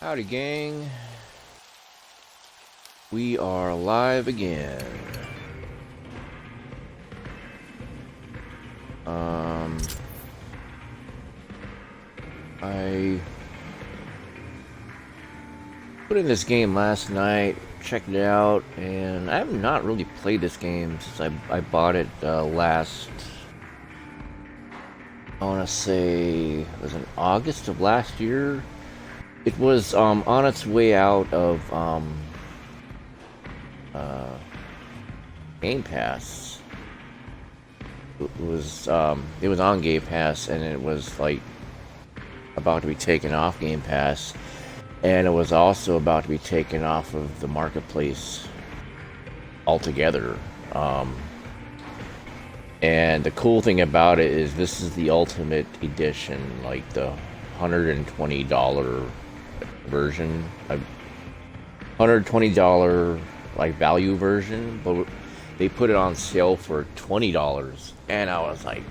Howdy, gang. We are live again. I put in this game last night, checked it out, and I have not really played this game since I bought it last, I want to say, it was in August of last year. It was on its way out of Game Pass. It was on Game Pass, and it was like about to be taken off Game Pass, and it was also about to be taken off of the marketplace altogether. And the cool thing about it is this is the ultimate edition, like the $120 version, $120 like value version, but they put it on sale for $20, and I was like,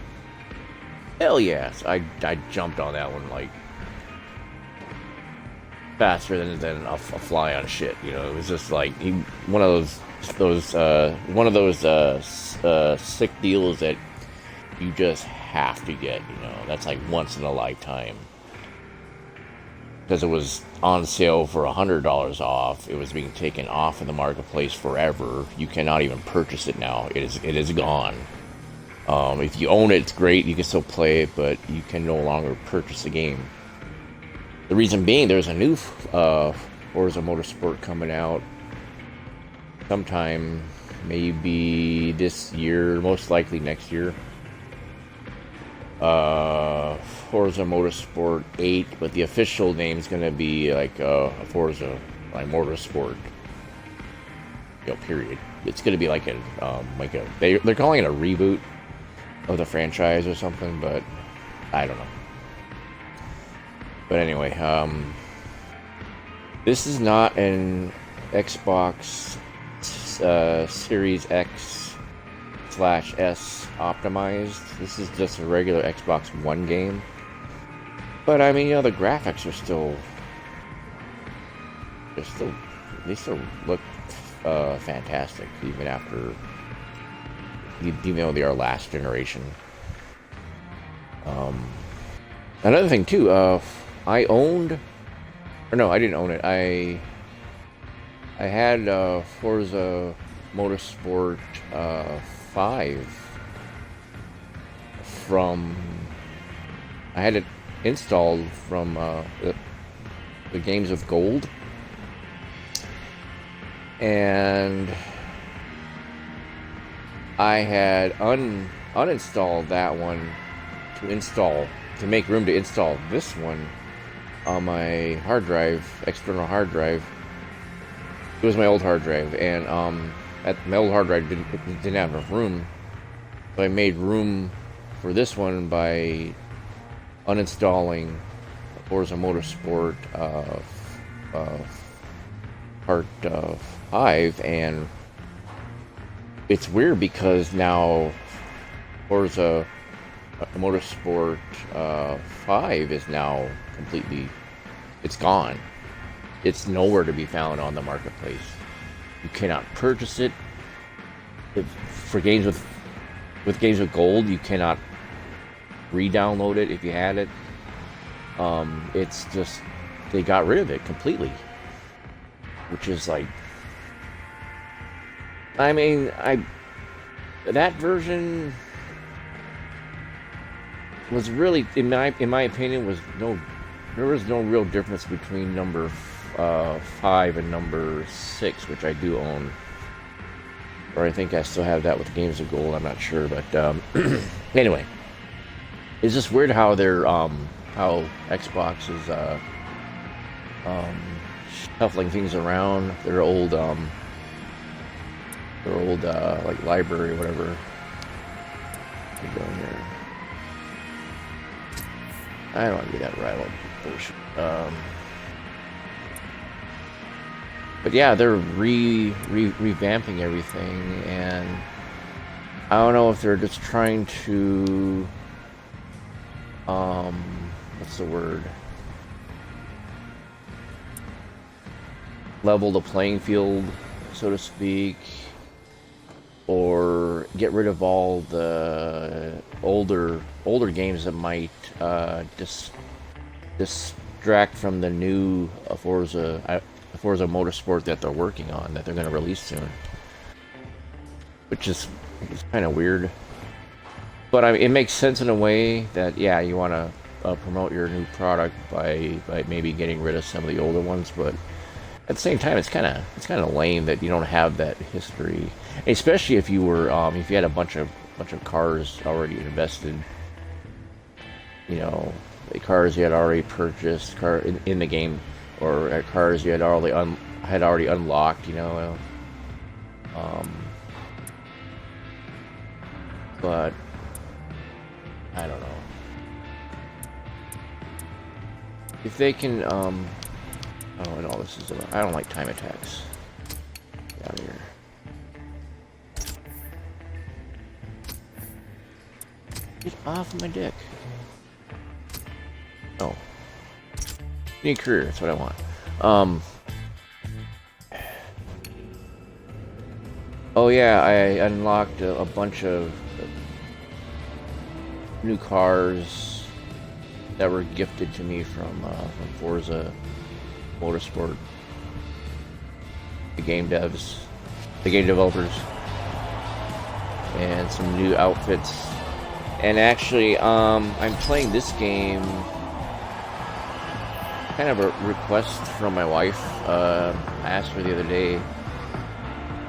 hell yes! I jumped on that one like faster than a fly on shit. You know, it was just like one of those sick deals that you just have to get. You know, that's like once in a lifetime. Because it was on sale for $100 off. It was being taken off of the marketplace forever. You cannot even purchase it now. It is gone. If you own it, it's great. You can still play it, but you can no longer purchase the game. The reason being, there's a new Forza Motorsport coming out sometime, maybe this year, most likely next year. Forza Motorsport 8, but the official name is going to be like Forza like Motorsport. You know, period. It's going to be like they're calling it a reboot of the franchise or something, but I don't know. But anyway, this is not an Xbox Series X/S optimized. This is just a regular Xbox One game. But I mean, you know, the graphics are still they still look fantastic even after, even though they are last generation. Another thing too, I didn't own it. I had Forza Motorsport 5 I had it installed from the Games with Gold, and I had uninstalled that one to make room to install this one on my hard drive, external hard drive. It was my old hard drive, and my old hard drive didn't have enough room, so I made room for this one by uninstalling Forza Motorsport Part 5, and it's weird because now Forza Motorsport 5 is now completely, it's gone. It's nowhere to be found on the marketplace. You cannot purchase it. For games with Games with Gold, you cannot re-download it if you had it. It's just, they got rid of it completely, which is like, I mean, that version was really, in my opinion, there was no real difference between number 5 and number 6, which I do own. Or I think I still have that with Games of Gold, I'm not sure, but anyway. It's just weird how they're how Xbox is shuffling things around. Their old like library or whatever. Let me go in here. I don't want to do that right. Bullshit. But yeah, they're revamping everything, and I don't know if they're just trying to what's the word? level the playing field, so to speak, or get rid of all the older games that might distract from the new Forza Motorsport that they're working on, that they're going to release soon, which is kind of weird. But I mean, it makes sense in a way that, yeah, you want to promote your new product by maybe getting rid of some of the older ones, but at the same time, it's kind of lame that you don't have that history, especially if you were if you had a bunch of cars already invested, you know, the cars you had already purchased, in the game, or cars you had already unlocked, you know. But I don't know if they can. I don't know what all this is about. I don't like time attacks. Get out of here. Get off my dick. Oh. New career, that's what I want. Oh yeah, I unlocked a bunch of new cars that were gifted to me from Forza Motorsport, the game developers, and some new outfits. And actually, I'm playing this game, kind of a request from my wife. I asked her the other day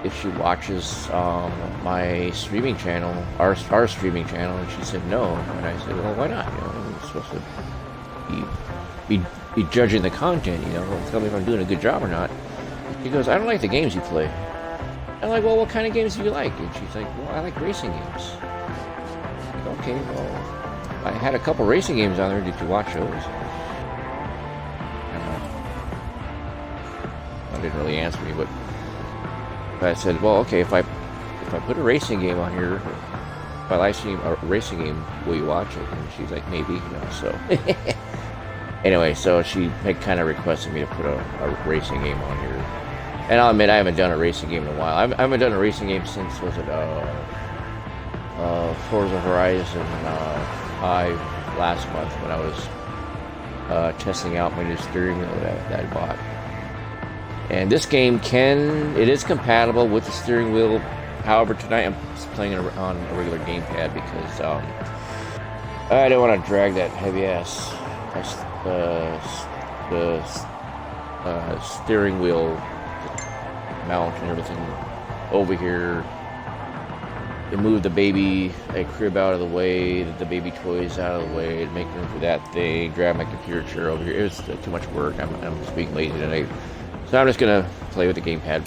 if she watches my streaming channel, our streaming channel, and she said no. And I said, well, why not? You know, I'm supposed to be judging the content, you know, tell me if I'm doing a good job or not. She goes, I don't like the games you play. I'm like, well, what kind of games do you like? And she's like, well, I like racing games. I'm like, okay, well, I had a couple racing games on there. Did you watch those? I didn't really answer me, but I said, well, okay, if I put a racing game on here, if I live stream a racing game, will you watch it? And she's like, maybe, you know, so. Anyway, so she kind of requested me to put a racing game on here. And I'll admit, I haven't done a racing game in a while. I haven't done a racing game since, was it, Forza Horizon 5 last month, when I was testing out my new steering wheel that I bought. And this game is compatible with the steering wheel. However, tonight I'm just playing it on a regular gamepad because I don't want to drag that heavy ass steering wheel mount and everything over here. To move the baby crib out of the way, the baby toys out of the way, to make room for that thing. Grab my computer chair over here. It's too much work. I'm just being lazy tonight. So I'm just gonna play with the gamepad,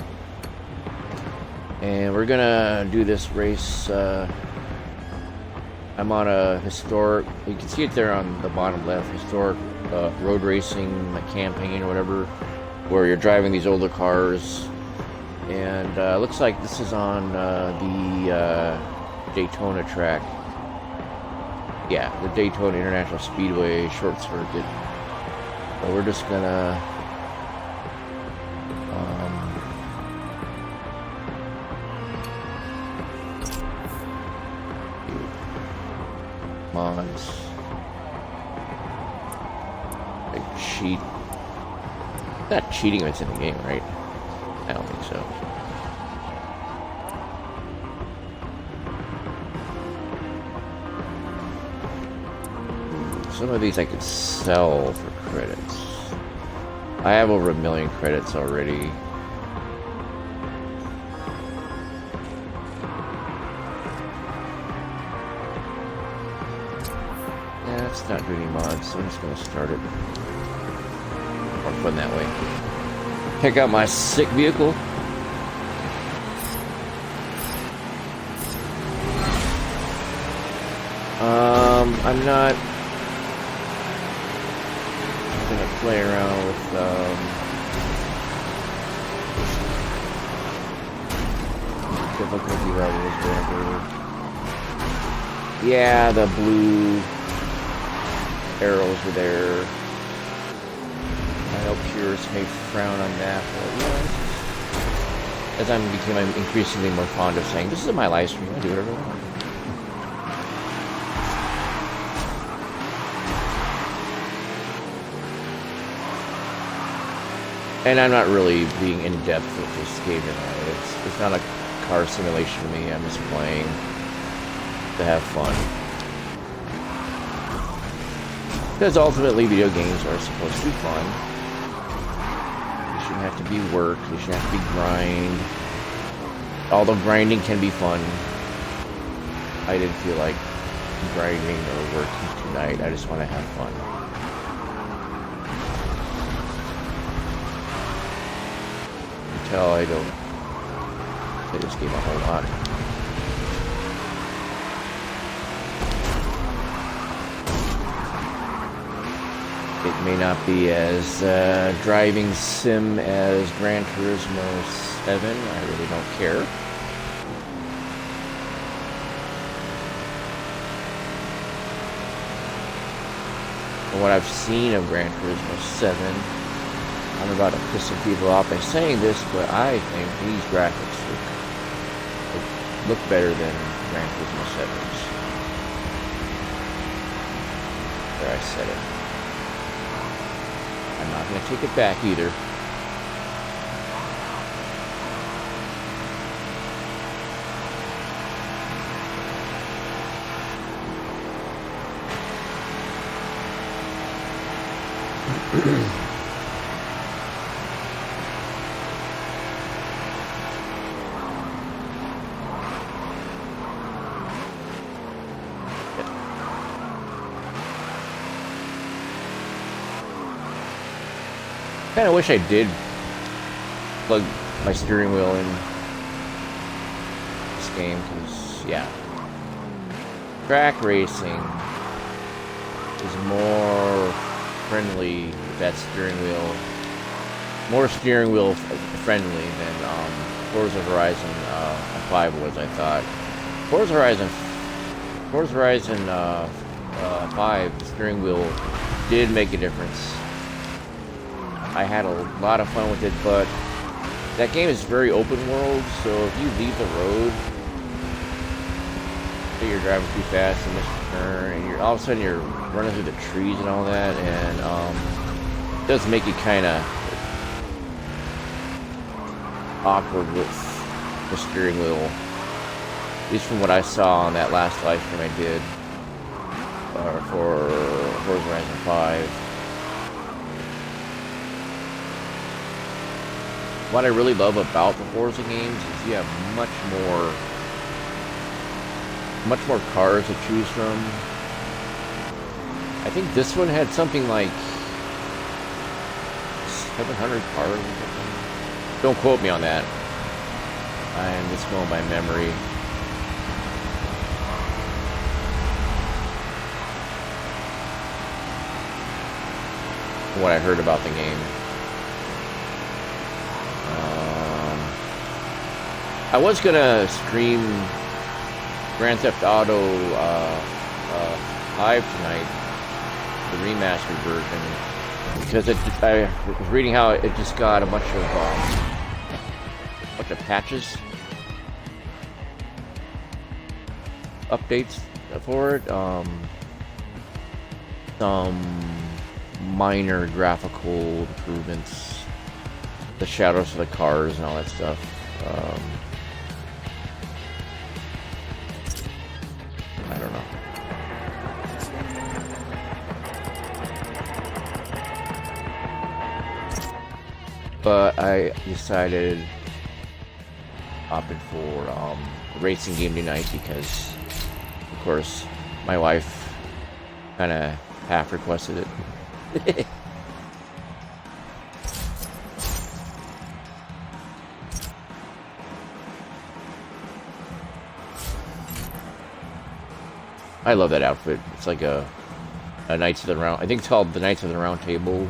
and we're gonna do this race. I'm on a historic, you can see it there on the bottom left, historic road racing, like campaign or whatever, where you're driving these older cars. And looks like this is on the Daytona track. Yeah, the Daytona International Speedway short circuit. So we're just gonna mods. Like cheat. Not cheating if it's in the game, right? I don't think so. Some of these I could sell for credits. I have over 1 million credits already. Yeah, it's not doing any mods, so I'm just gonna start it. More fun that way. Check out my sick vehicle. I'm not gonna play around with difficulty levels, whatever. Yeah, the blue arrows are there. I know purists may frown on that, but as I'm becoming increasingly more fond of saying, this is my live stream, I do whatever I want. And I'm not really being in depth with this game tonight. It's not a car simulation to me. I'm just playing to have fun. Because ultimately, video games are supposed to be fun. They shouldn't have to be work. They shouldn't have to be grind. Although grinding can be fun, I didn't feel like grinding or working tonight. I just want to have fun. Until I don't play this game a whole lot. It may not be as driving sim as Gran Turismo 7. I really don't care. From what I've seen of Gran Turismo 7, I'm about to piss some people off by saying this, but I think these graphics look better than Gran Turismo 7's. There, I said it. I'm not going to take it back either. Kind of wish I did plug my steering wheel in this game, because, yeah, track racing is more friendly with that steering wheel, more steering wheel friendly than Forza Horizon 5 was, I thought. Forza Horizon 5, the steering wheel did make a difference. I had a lot of fun with it, but that game is very open world, so if you leave the road, say you're driving too fast and miss a turn, and all of a sudden you're running through the trees and all that, and it does make you kind of awkward with the steering wheel, at least from what I saw on that last live stream I did for Forza Horizon 5. What I really love about the Forza games is you have much more cars to choose from. I think this one had something like 700 cars or something. Don't quote me on that. I'm just going by memory. What I heard about the game. I was gonna stream Grand Theft Auto 5 tonight, the remastered version, because I was reading how it just got a bunch of patches, updates for it, some minor graphical improvements, the shadows of the cars and all that stuff. I don't know. But I decided opted for a racing game tonight because, of course, my wife kind of half requested it. I love that outfit. It's like a Knights of the Round. I think it's called the Knights of the Round Table.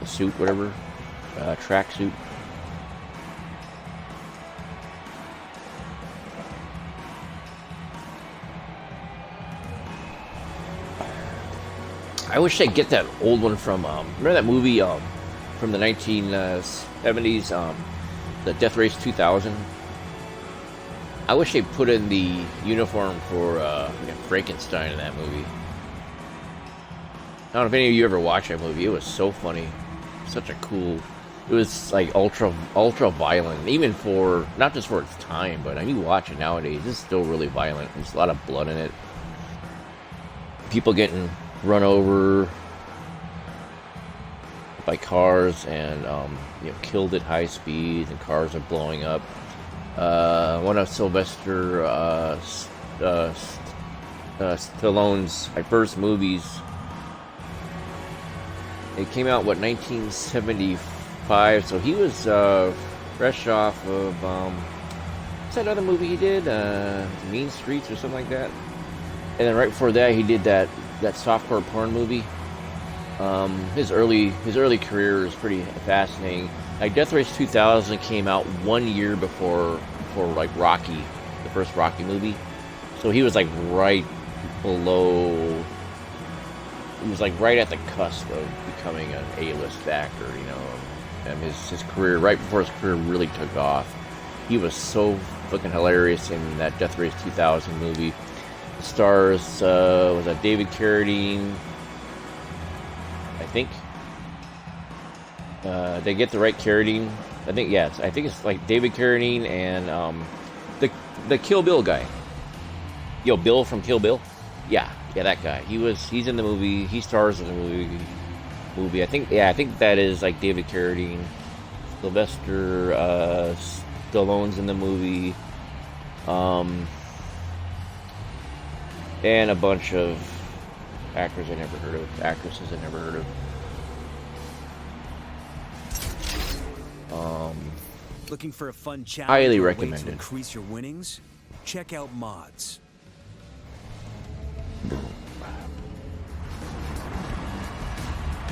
Suit, whatever. Track suit. I wish they'd get that old one from, remember that movie from the 1970s, the Death Race 2000? I wish they put in the uniform for Frankenstein in that movie. I don't know if any of you ever watched that movie. It was so funny. Such a cool... It was like ultra violent, even for, not just for its time, but I mean, you watch it nowadays, it's still really violent. There's a lot of blood in it. People getting run over by cars and killed at high speeds, and cars are blowing up. One of Sylvester Stallone's first movies. It came out 1975, so he was fresh off of what's that other movie he did? Mean Streets or something like that. And then right before that, he did that softcore porn movie. His early career is pretty fascinating. Like Death Race 2000 came out 1 year before like Rocky, the first Rocky movie. So he was like right below. He was like right at the cusp of becoming an A-list actor, and his career, right before his career really took off. He was so fucking hilarious in that Death Race 2000 movie. It stars, was that David Carradine, I think. They get the right Carradine? I think, yes. I think it's like David Carradine and the Kill Bill guy. Bill from Kill Bill? Yeah, that guy. He's in the movie. He stars in the movie. I think that is like David Carradine. Sylvester Stallone's in the movie. And a bunch of actors I never heard of, actresses I never heard of. Looking for a fun challenge? Highly recommended. To increase your winnings? Check out mods.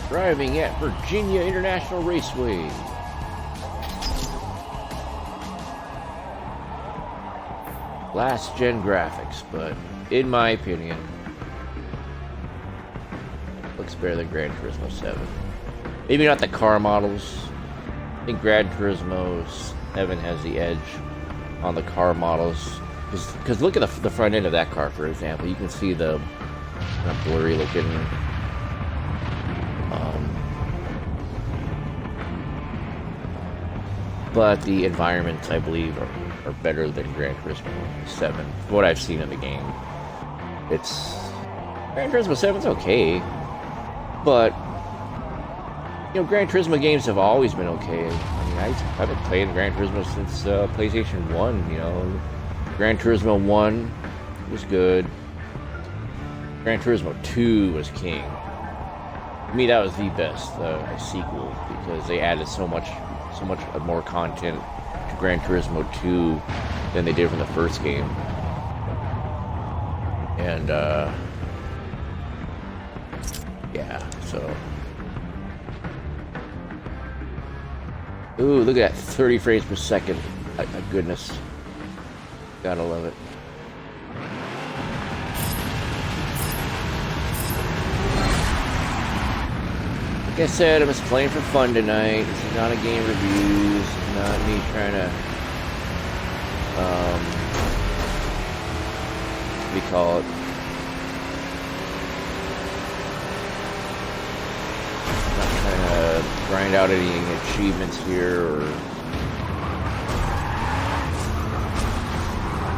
Driving at Virginia International Raceway. Last gen graphics, but in my opinion, looks better than Gran Turismo 7. Maybe not the car models. I think Gran Turismo 7 has the edge on the car models. Because look at the front end of that car, for example. You can see the kind of blurry looking. But the environments, I believe, are better than Gran Turismo 7. From what I've seen in the game. Gran Turismo 7's okay. But, Gran Turismo games have always been okay. I mean, I've been playing Gran Turismo since PlayStation 1, Gran Turismo 1 was good. Gran Turismo 2 was king. To me, that was the best sequel because they added so much more content to Gran Turismo 2 than they did from the first game. And yeah, so. Ooh, look at that, 30 frames per second. My goodness. Gotta love it. Like I said, I'm just playing for fun tonight. This is not a game review. This is not me trying to, what do you call it? I'm not trying to grind out any achievements here or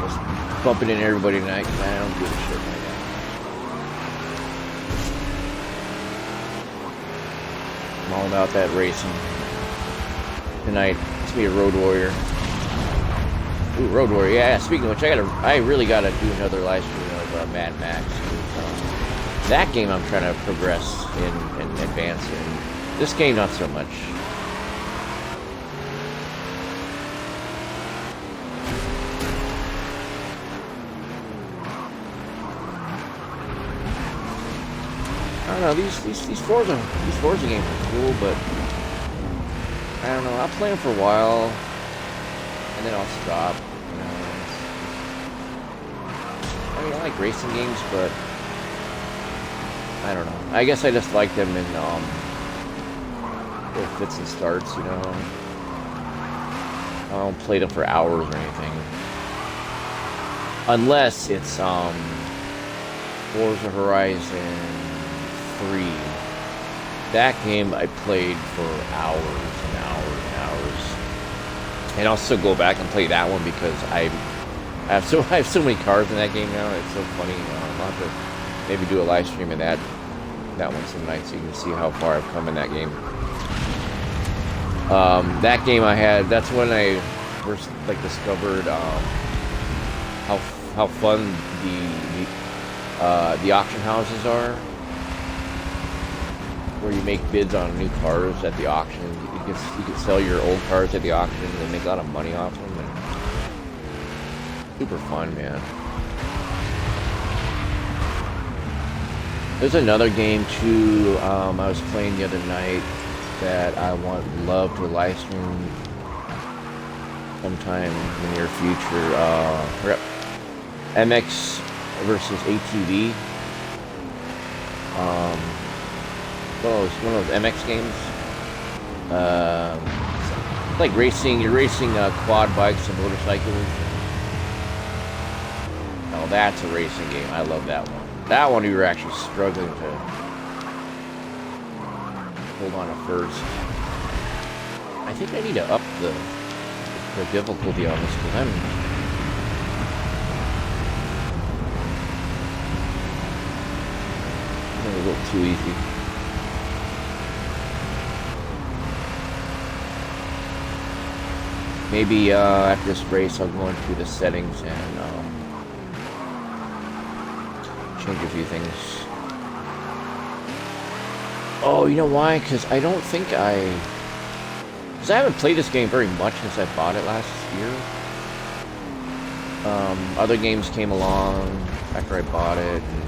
just bumping into everybody tonight because I don't give a shit right now. I'm all about that racing. Tonight, it's me, a Road Warrior. Ooh, Road Warrior. Yeah, speaking of which, I really gotta do another live stream of Mad Max. That game I'm trying to progress and advance in. This game, not so much. I don't know, these Forza games are cool, but I don't know, I'll play them for a while and then I'll stop, I mean, I like racing games, but I I don't know. I guess I just like them in little fits and starts, you know. I don't play them for hours or anything. Unless it's Forza Horizon 3. That game I played for hours and hours and hours. And I'll still go back and play that one because I have so many cars in that game now. It's so funny. I'll have to maybe do a live stream of that one some night so you can see how far I've come in that game. That game I had. That's when I first discovered how fun the auction houses are, where you make bids on new cars at the auction. You can sell your old cars at the auction and make a lot of money off them. And super fun, man. There's another game too I was playing the other night that I would love to live stream sometime in the near future. MX versus ATV. One of those MX games. Like racing. You're racing quad bikes and motorcycles. Oh, that's a racing game. I love that one. That one we were actually struggling to hold on at first. I think I need to up the difficulty on this because I'm a little too easy. Maybe after this race I'll go into the settings and change a few things. Oh, you know why? Because I don't think because I haven't played this game very much since I bought it last year. Other games came along after I bought it. And,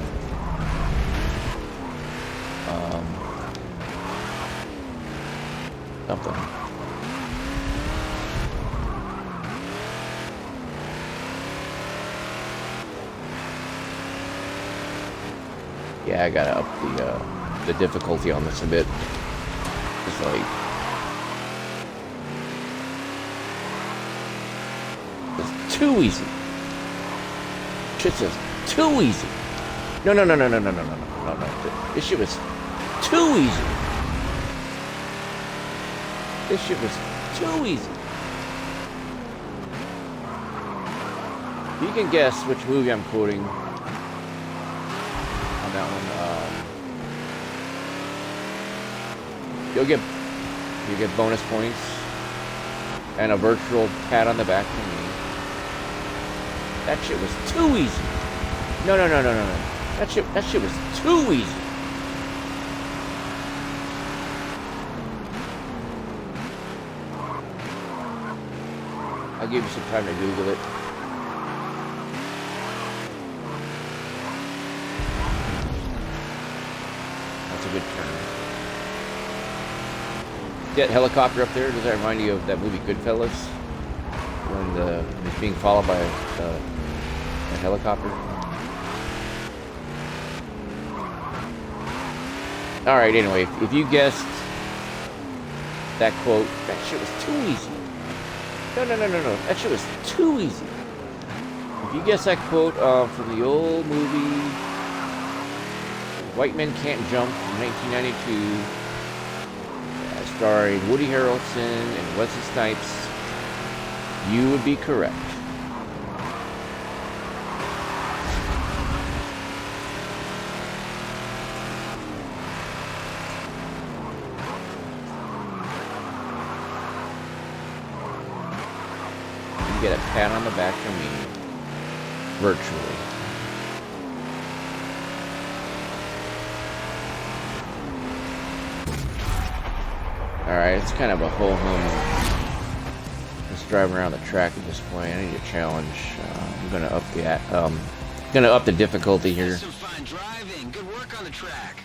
something. Yeah, I gotta up the difficulty on this a bit. It's like it's too easy. Shit's just too easy. No. This shit was too easy. This shit was too easy. You can guess which movie I'm quoting. That one, you'll get bonus points and a virtual pat on the back from me. That shit was too easy. No. That shit was too easy. I'll give you some time to Google it. A good turn. That helicopter up there, does that remind you of that movie Goodfellas? When it's being followed by a helicopter? Alright, anyway, if you guessed that quote, that shit was too easy. No. That shit was too easy. If you guessed that quote from the old movie White Men Can't Jump from 1992, starring Woody Harrelson and Wesley Snipes, you would be correct. You get a pat on the back from me, virtually. Alright, it's kind of a ho-hum just driving around the track at this point. I need a challenge. I'm gonna up the difficulty here. Some fine driving. Good work on the track.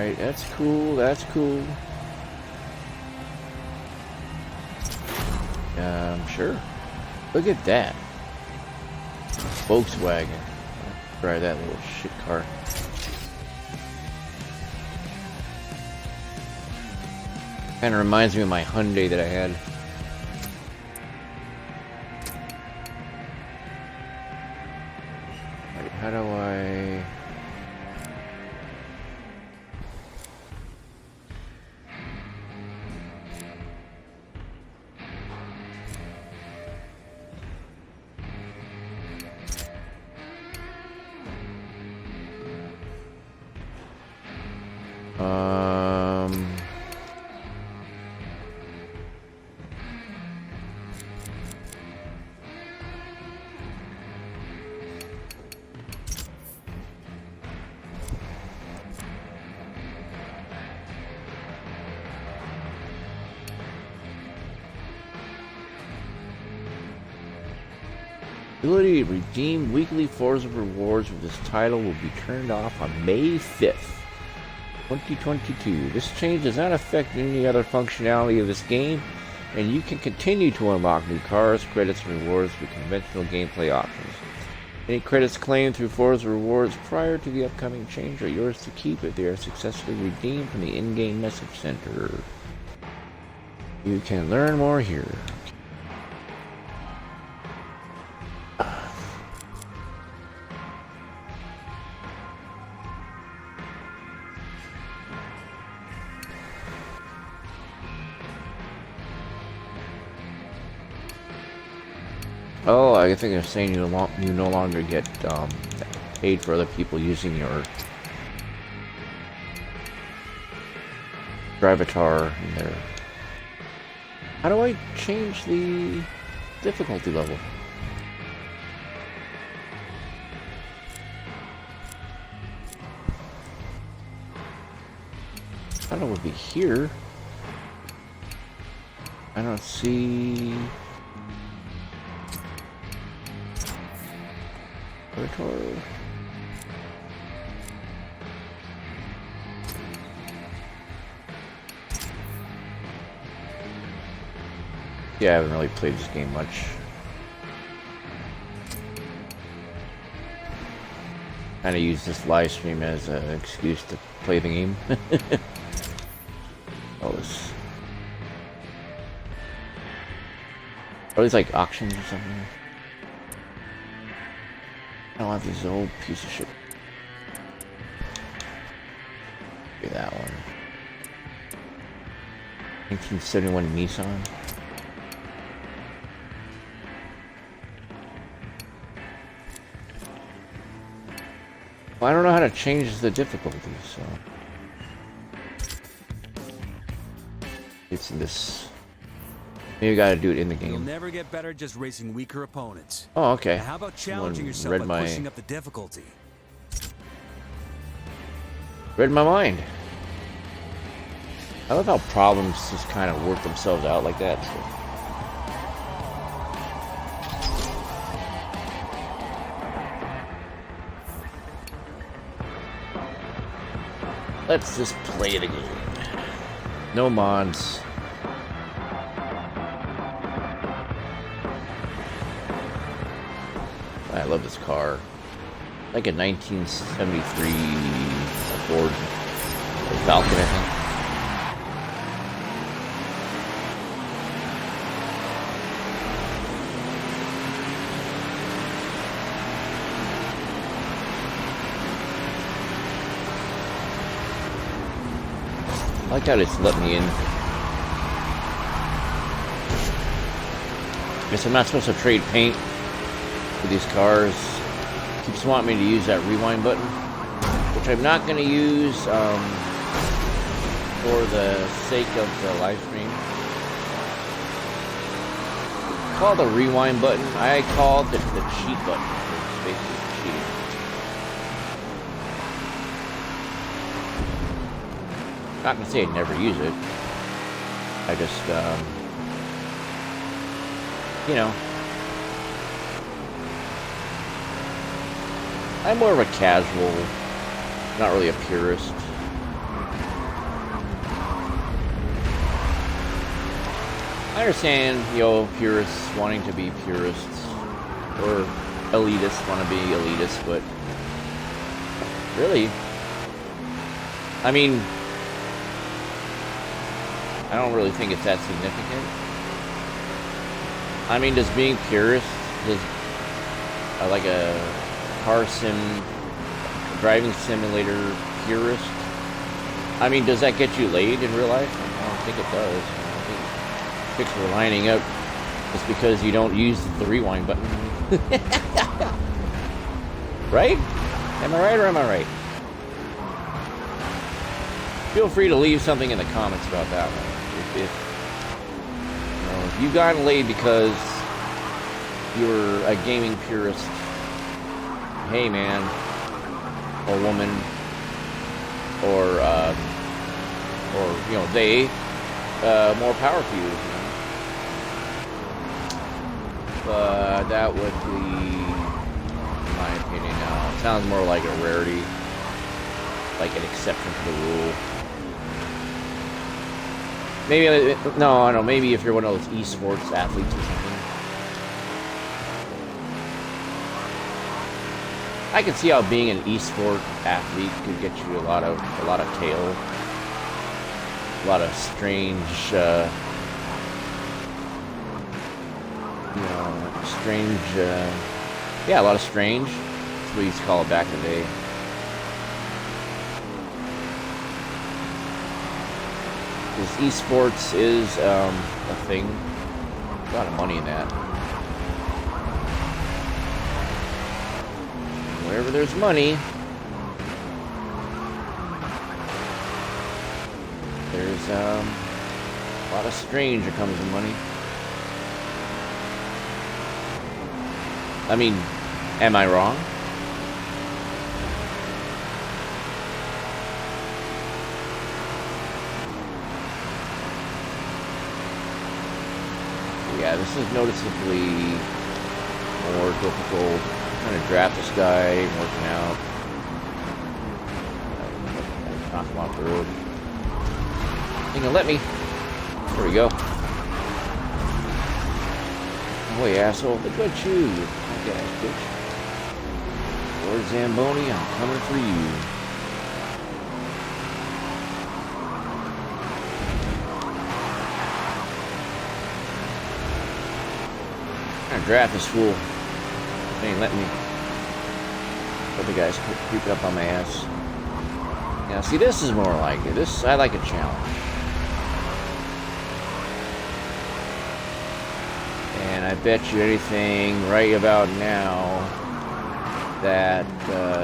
Alright, that's cool, that's cool. Sure. Look at that. Volkswagen. Try that little shit car. Kind of reminds me of my Hyundai that I had. Right, how do I... Ability to redeem weekly Forza rewards with this title will be turned off on May 5th, 2022. This change does not affect any other functionality of this game, and you can continue to unlock new cars, credits, and rewards with conventional gameplay options. Any credits claimed through Forza rewards prior to the upcoming change are yours to keep if they are successfully redeemed from the in-game message center. You can learn more here. Oh, I think they're saying you no longer get paid for other people using your Gravatar in there. How do I change the difficulty level? I thought it would be here. I don't see... Yeah, I haven't really played this game much. Kind of use this live stream as an excuse to play the game. Oh, this. Are these like auctions or something? I don't want these old piece of shit. Look at that one. 1971 Nissan. Well, I don't know how to change the difficulty, so it's this. Maybe you gotta do it in the game. You'll never get better just racing weaker opponents. Oh, okay. Now how about challenging yourself read by pushing up the difficulty? Read my mind. I love how problems just kind of work themselves out like that. So. Let's just play the game. No mods. I love this car. Like a 1973 Ford Falcon, I think. I like how it's let me in. Guess I'm not supposed to trade paint for these cars. Keeps wanting me to use that rewind button, which I'm not going to use for the sake of the live stream. Call the rewind button. I call it the cheat button. It's basically cheating. I'm not going to say I'd never use it. I just, you know, I'm more of a casual, not really a purist. I understand, you know, purists wanting to be purists, or elitists want to be elitists, but really, I mean, I don't really think it's that significant. I mean, does being purist, does like a car sim, driving simulator purist, I mean, does that get you laid in real life? I don't think it does. I think chicks are lining up just because you don't use the rewind button. Right? Am I right or am I right? Feel free to leave something in the comments about that one. If you've gotten laid because you're a gaming purist, hey man, or woman, or you know, they, more power to you, you know. But that would be, in my opinion, now, it sounds more like a rarity, like an exception to the rule. Maybe, no, I don't know, maybe if you're one of those esports athletes or something. I can see how being an esport athlete could get you a lot of tail, a lot of strange, yeah, a lot of strange. That's what we used to call it back in the day. Because esports is a thing. A lot of money in that. Wherever there's money, there's a lot of strange that comes with money. I mean, am I wrong? Yeah, this is noticeably more difficult. I'm trying to draft this guy, working out. Knock him off the road. Ain't gonna let me. There we go. Oh, you asshole. Look at you, you ass bitch. Lord Zamboni, I'm coming for you. I'm gonna draft this fool. They ain't letting me. But the guy's creeping up on my ass. Now, see, this is more like it. This, I like a challenge. And I bet you anything right about now that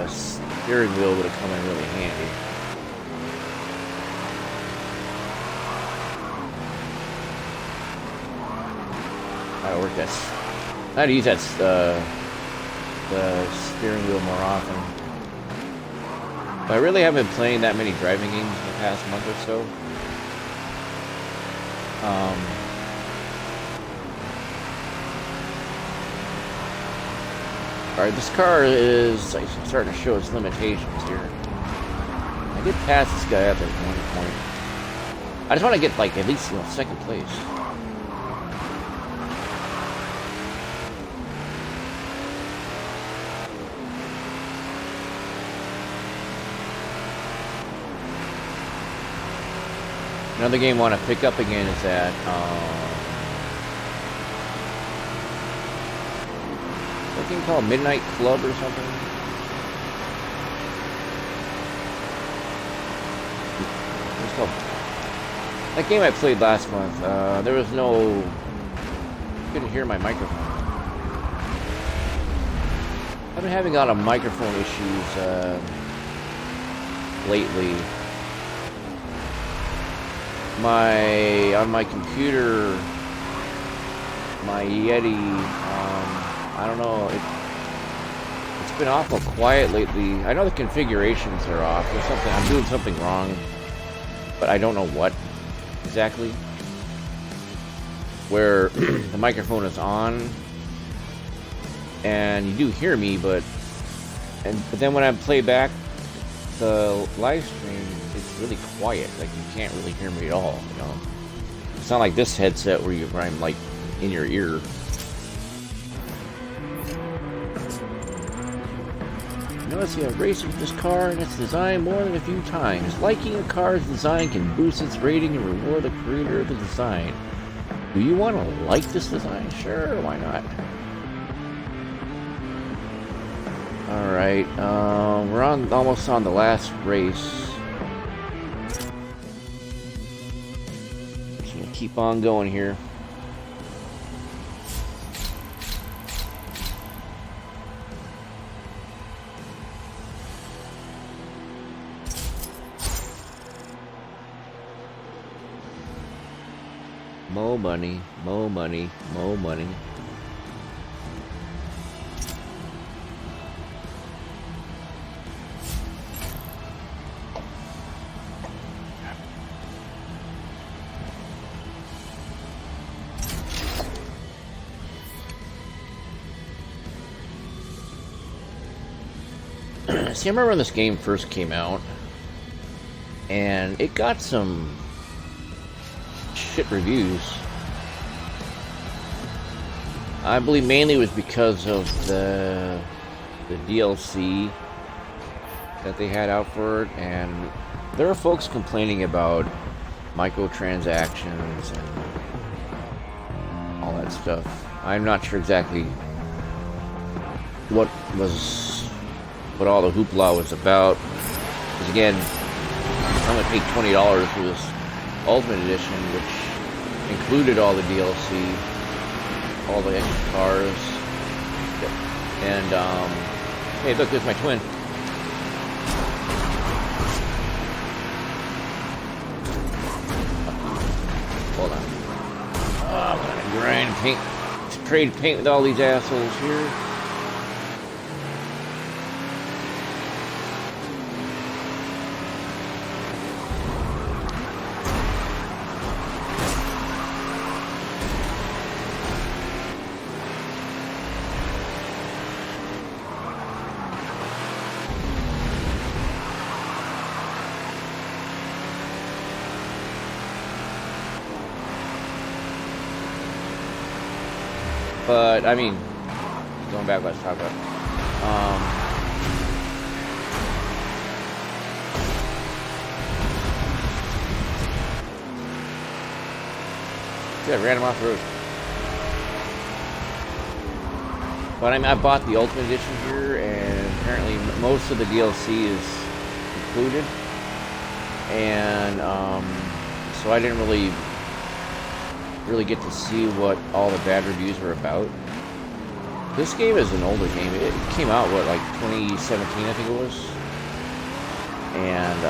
steering wheel would have come in really handy. I gotta work this. I had to use that the steering wheel more often. But I really haven't been playing that many driving games in the past month or so. Alright, this car is starting to show its limitations here. I did pass this guy up at one point. I just want to get, like, at least, you know, second place. Another game I want to pick up again is that, what game called Midnight Club or something? What's called? That game I played last month. There was no. Couldn't hear my microphone. I've been having a lot of microphone issues lately. On my computer, my Yeti. I don't know. It's been awful quiet lately. I know the configurations are off. There's something. I'm doing something wrong, but I don't know what exactly. Where the microphone is on, and you do hear me, but then when I play back the live stream, it's really quiet. Like you can't really hear me at all. You know. It's not like this headset where I'm like in your ear. Notice you have raced with this car and its design more than a few times. Liking a car's design can boost its rating and reward the creator of the design. Do you want to like this design? Sure, why not? Alright, we're almost on the last race. Just gonna keep on going here. More money, more money, more money. See, I remember when this game first came out, and it got some shit reviews. I believe mainly it was because of the DLC that they had out for it, and there are folks complaining about microtransactions and all that stuff. I'm not sure exactly what all the hoopla was about. Because again, I'm gonna pay $20 for this Ultimate Edition, which included all the DLC, all the extra cars, and hey, look, there's my twin. Hold on. Oh, I'm gonna grind paint, trade paint with all these assholes here. But, I mean, going back, let's talk about yeah, ran him off the road. But I mean, I bought the Ultimate Edition here, and apparently most of the DLC is included. And, so I didn't really get to see what all the bad reviews were about. This game is an older game. It came out, what, like 2017, I think it was? And,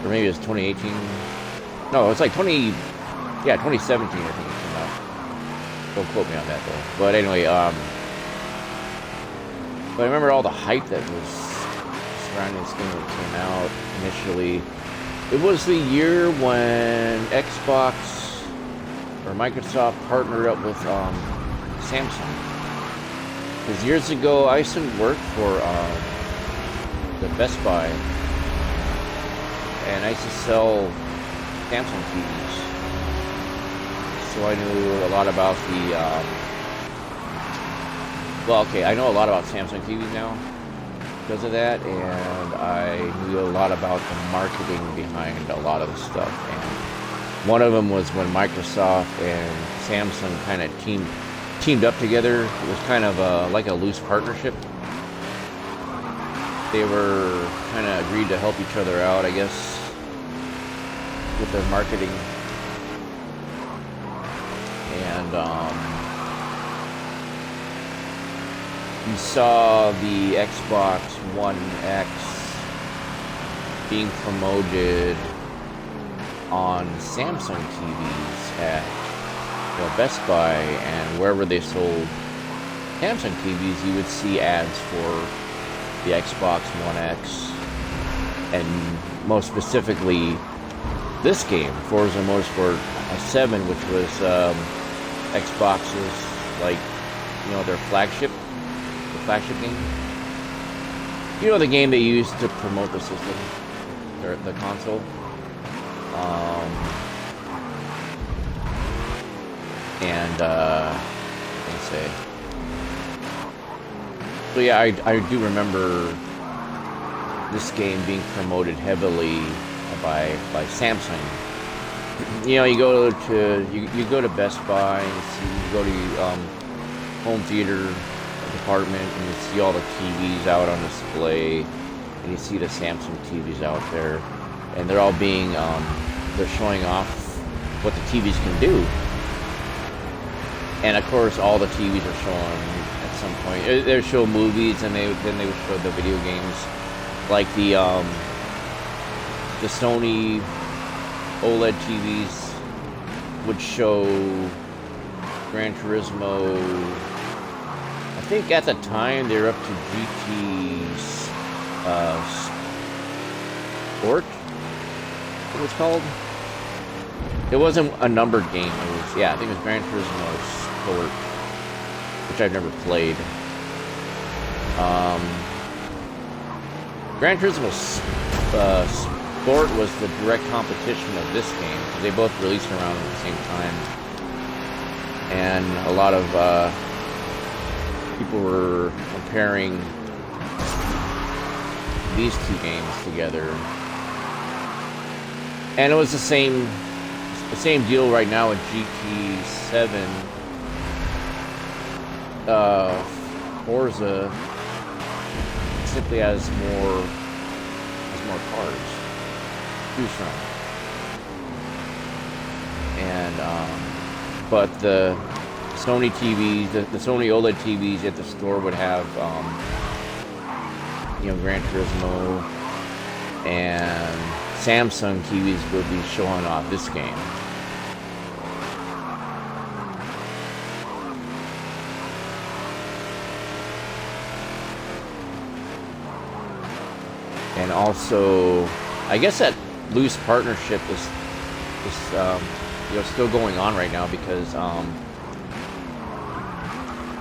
or maybe it was 2018. No, it's like 2017, I think it came out. Don't quote me on that, though. But anyway, but I remember all the hype that was surrounding this game when it came out initially. It was the year when Xbox or Microsoft partnered up with Samsung. Because years ago, I used to work for the Best Buy, and I used to sell Samsung TVs. So I knew a lot about the, well, okay, I know a lot about Samsung TVs now because of that, and I knew a lot about the marketing behind a lot of the stuff. And one of them was when Microsoft and Samsung kind of teamed up together. It was kind of like a loose partnership. They were kind of agreed to help each other out, I guess, with their marketing. And you saw the Xbox One X being promoted on Samsung TVs at Best Buy, and wherever they sold Samsung TVs, you would see ads for the Xbox One X, and most specifically this game, Forza Motorsport 7, which was Xbox's, like, you know, their flagship game. You know, the game they used to promote the system, or the console. And let's say, so yeah, I do remember this game being promoted heavily by Samsung. You know, you go to Best Buy, and you go to home theater department, and you see all the TVs out on display, and you see the Samsung TVs out there, and they're all being they're showing off what the TVs can do. And of course, all the TVs are showing at some point. They show movies, and then they would show the video games, like the Sony OLED TVs would show Gran Turismo. I think at the time they were up to GT Sport. What was it called? It wasn't a numbered game. It was, yeah, I think it was Gran Turismo Sport, which I've never played. Gran Turismo Sport was the direct competition of this game, because they both released around at the same time, and a lot of people were comparing these two games together, and it was the same deal right now with GT7 Forza. Simply has more cars to choose from, and but the Sony TVs, the Sony OLED TVs at the store would have you know, Gran Turismo, and Samsung TVs would be showing off this game. And also, I guess that loose partnership is you know, still going on right now, because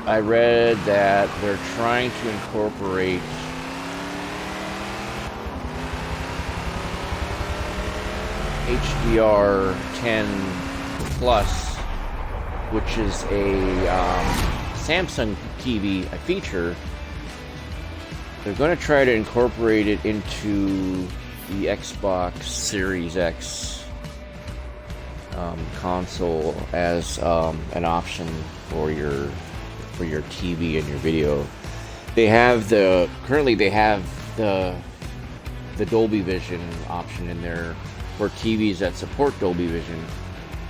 I read that they're trying to incorporate HDR10 Plus, which is a Samsung TV, a feature. They're going to try to incorporate it into the Xbox Series X console as an option for your TV and your video. Currently they have the Dolby Vision option in there for TVs that support Dolby Vision,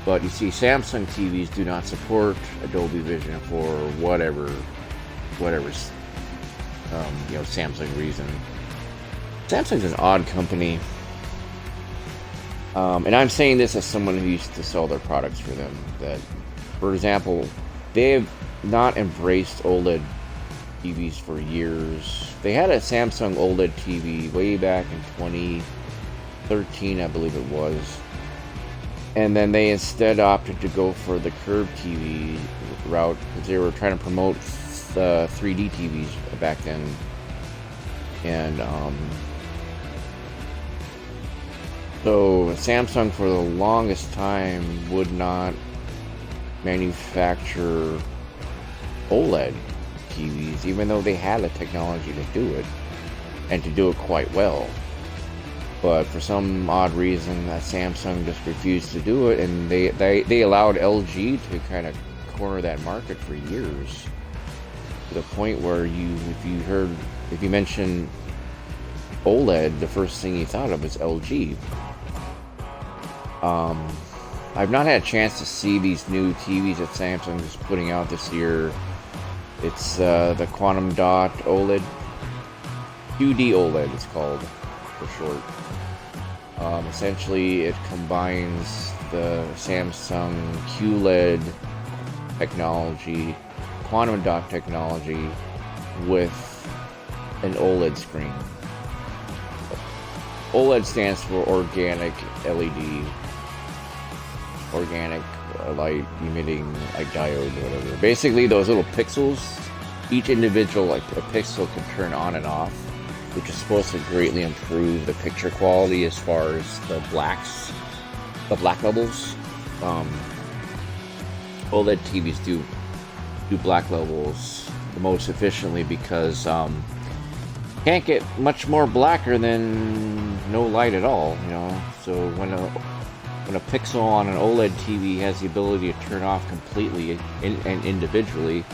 but you see, Samsung TVs do not support a Dolby Vision for whatever you know, Samsung reason. Samsung's an odd company, and I'm saying this as someone who used to sell their products for them. That, for example, they have not embraced OLED TVs for years. They had a Samsung OLED TV way back in 2013, I believe it was, and then they instead opted to go for the curved TV route, because they were trying to promote 3D TVs back then, and so Samsung for the longest time would not manufacture OLED TVs, even though they had the technology to do it, and to do it quite well. But for some odd reason, Samsung just refused to do it, and they allowed LG to kind of corner that market for years, to the point where if you mention OLED, the first thing you thought of was LG. I've not had a chance to see these new TVs that Samsung is putting out this year. It's the Quantum Dot OLED, QD OLED it's called for short. Essentially, it combines the Samsung QLED technology, quantum dot technology, with an OLED screen. OLED stands for organic LED, organic light emitting like diode or whatever. Basically, those little pixels, each individual a pixel can turn on and off, which is supposed to greatly improve the picture quality as far as the black bubbles. OLED TVs do black levels the most efficiently because can't get much more blacker than no light at all, you know. So when a pixel on an OLED TV has the ability to turn off completely and individually,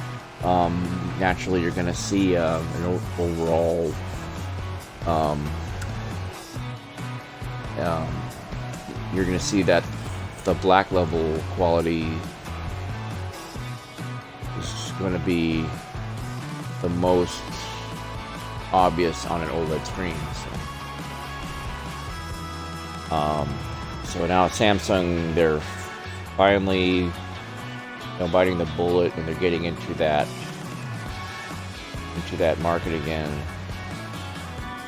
naturally you're going to see an overall you're going to see that the black level quality is going to be the most obvious on an OLED screen. So now Samsung, they're finally biting the bullet, and they're getting into that market again.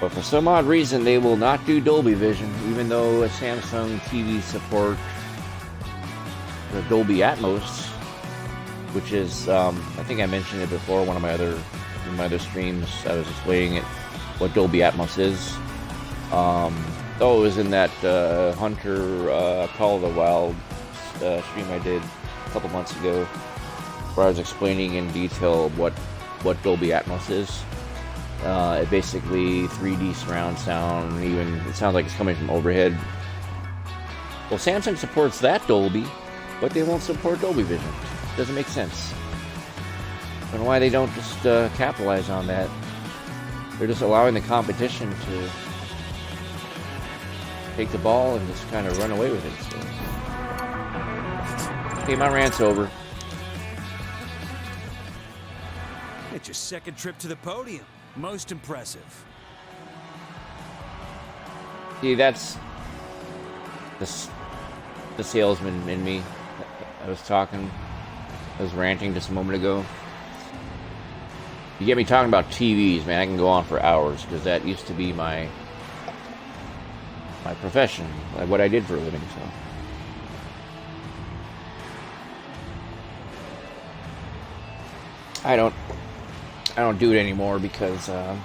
But for some odd reason, they will not do Dolby Vision, even though a Samsung TV support the Dolby Atmos, which is I think I mentioned it before in my other streams. I was explaining it what Dolby Atmos is. It was in that Hunter Call of the Wild stream I did a couple months ago, where I was explaining in detail what Dolby Atmos is. It basically 3D surround sound. Even it sounds like it's coming from overhead. Well, Samsung supports that Dolby, but they won't support Dolby Vision. Doesn't make sense. I don't know why they don't just capitalize on that. They're just allowing the competition to take the ball and just kind of run away with it. So. Okay, my rant's over. It's your second trip to the podium. Most impressive. See, that's the salesman in me. I was ranting just a moment ago. You get me talking about TVs, man, I can go on for hours, because that used to be my profession, like what I did for a living. So I don't do it anymore because I'm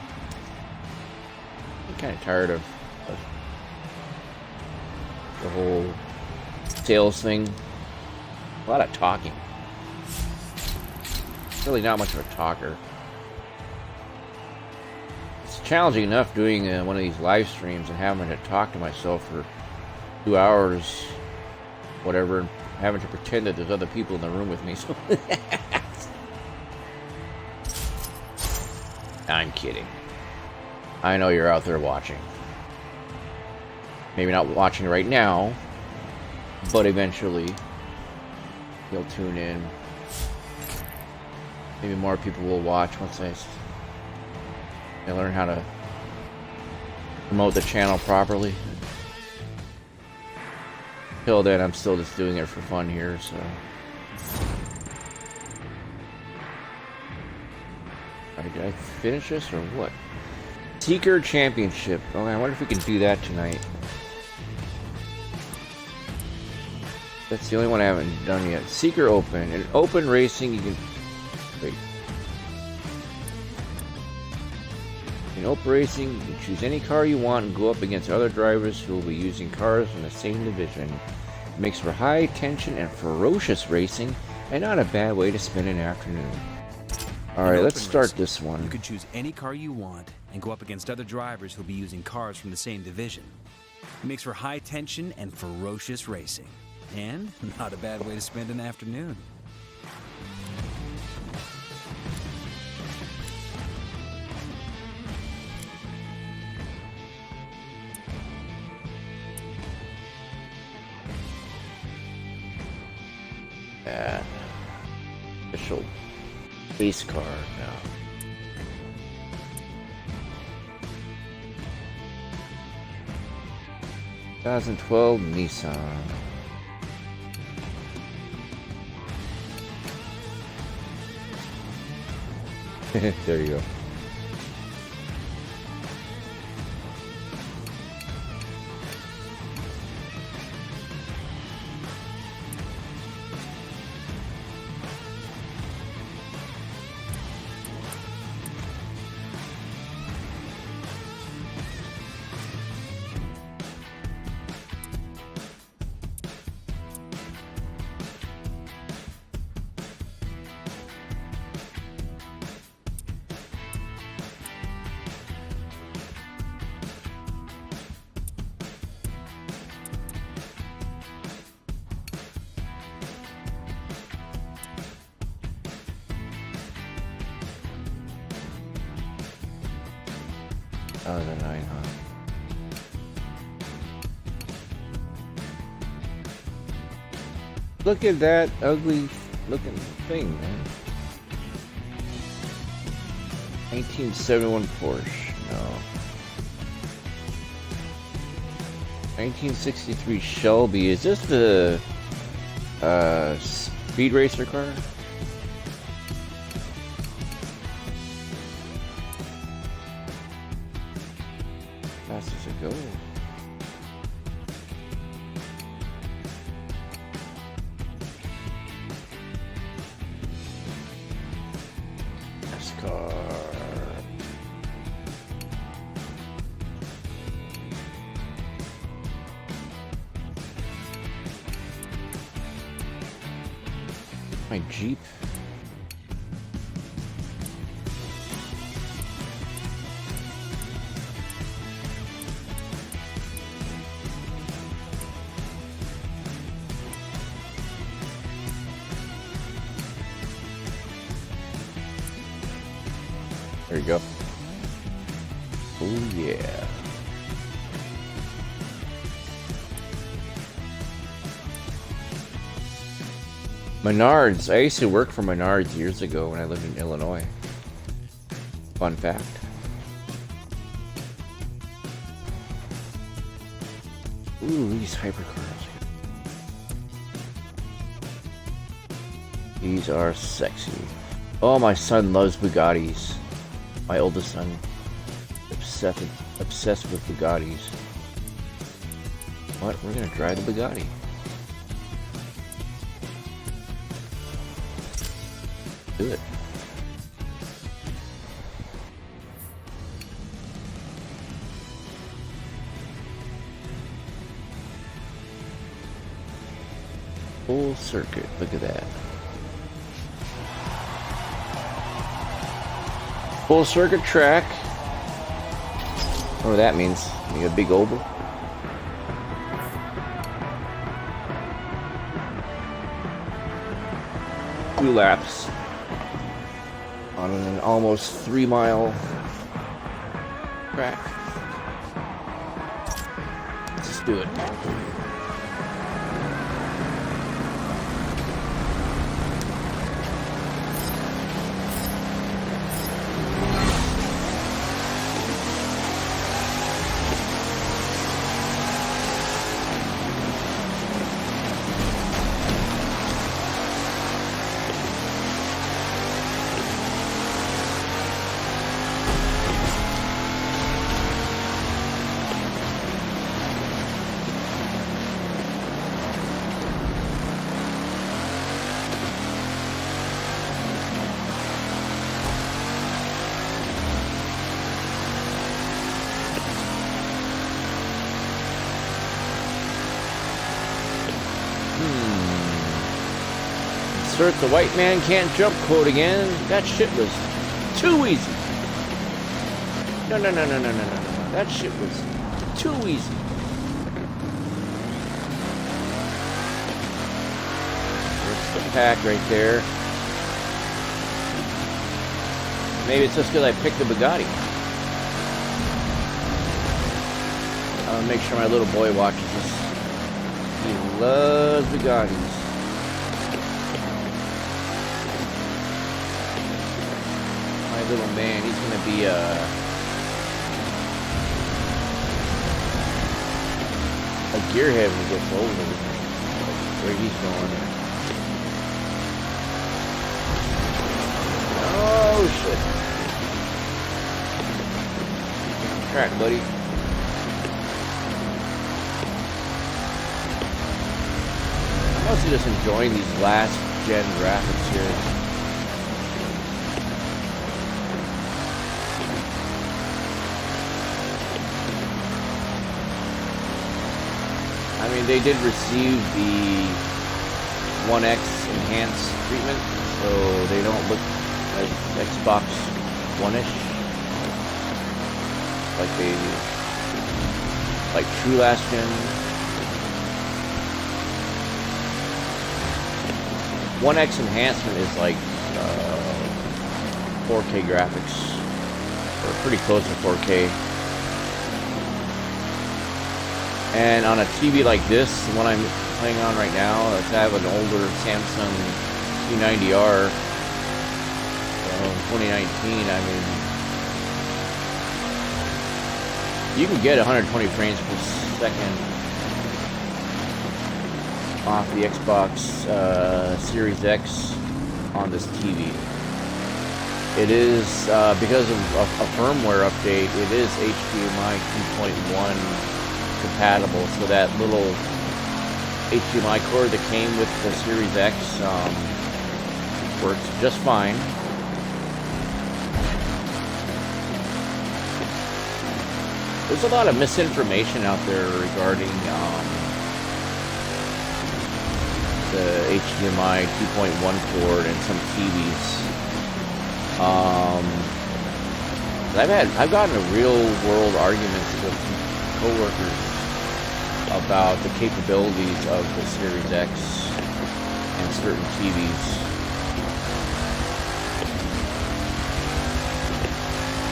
kind of tired of the whole sales thing. A lot of talking. Really not much of a talker. It's challenging enough doing one of these live streams and having to talk to myself for 2 hours, whatever, and having to pretend that there's other people in the room with me. So I'm kidding. I know you're out there watching. Maybe not watching right now, but eventually you'll tune in. Maybe more people will watch once I learn how to promote the channel properly. Till then, I'm still just doing it for fun here, so. Did I finish this or what? Breakout Championship. Oh, I wonder if we can do that tonight. That's the only one I haven't done yet. Seeker Open. In open racing, you can... Wait. In open racing, you can choose any car you want and go up against other drivers who will be using cars from the same division. It makes for high tension and ferocious racing, and not a bad way to spend an afternoon. Alright, let's start this one. You can choose any car you want and go up against other drivers who'll be using cars from the same division. It makes for high tension and ferocious racing. And not a bad way to spend an afternoon. Official race car now. ...2012 Nissan. There you go. 2009, huh? Look at that ugly looking thing, man. 1971 Porsche, no. 1963 Shelby, is this the speed racer car? How fast does it go? NASCAR. My Jeep. There you go. Oh yeah. Menards. I used to work for Menards years ago when I lived in Illinois. Fun fact. Ooh, these hypercars. These are sexy. Oh, my son loves Bugattis. My oldest son, obsessed with Bugattis. What? We're gonna drive the Bugatti. Do it. Full circuit. Look at that. Full circuit track. What that means? You got a big oval. Two laps on an almost 3-mile track. Let's just do it. Insert the white man can't jump quote again. That shit was too easy. No. That shit was too easy. There's the pack right there. Maybe it's just because I picked the Bugatti. I'll make sure my little boy watches this. He loves Bugattis. Little man, he's gonna be a gearhead when he gets older. Where he's going. Oh shit! Track, buddy. I'm mostly just enjoying these last gen graphics here. I mean, they did receive the 1X enhanced treatment, so they don't look like Xbox One-ish. Like true last gen. 1X enhancement is like 4K graphics, or pretty close to 4K. And on a TV like this, the one I'm playing on right now, I have an older Samsung T90R from 2019. I mean, you can get 120 frames per second off the Xbox Series X on this TV. It is, because of a firmware update, it is HDMI 2.1 compatible, so that little HDMI cord that came with the Series X works just fine. There's a lot of misinformation out there regarding the HDMI 2.1 cord and some TVs. I've gotten a real world arguments with coworkers about the capabilities of the Series X and certain TVs.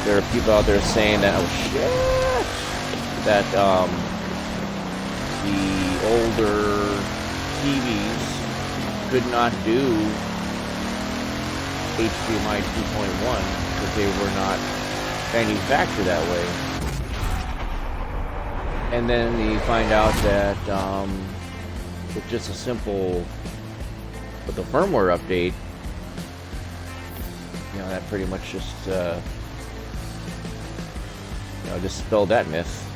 There are people out there saying that, oh shit, that the older TVs could not do HDMI 2.1 because they were not manufactured that way. And then you find out that with just a simple, with the firmware update, you know, that pretty much just dispelled that myth.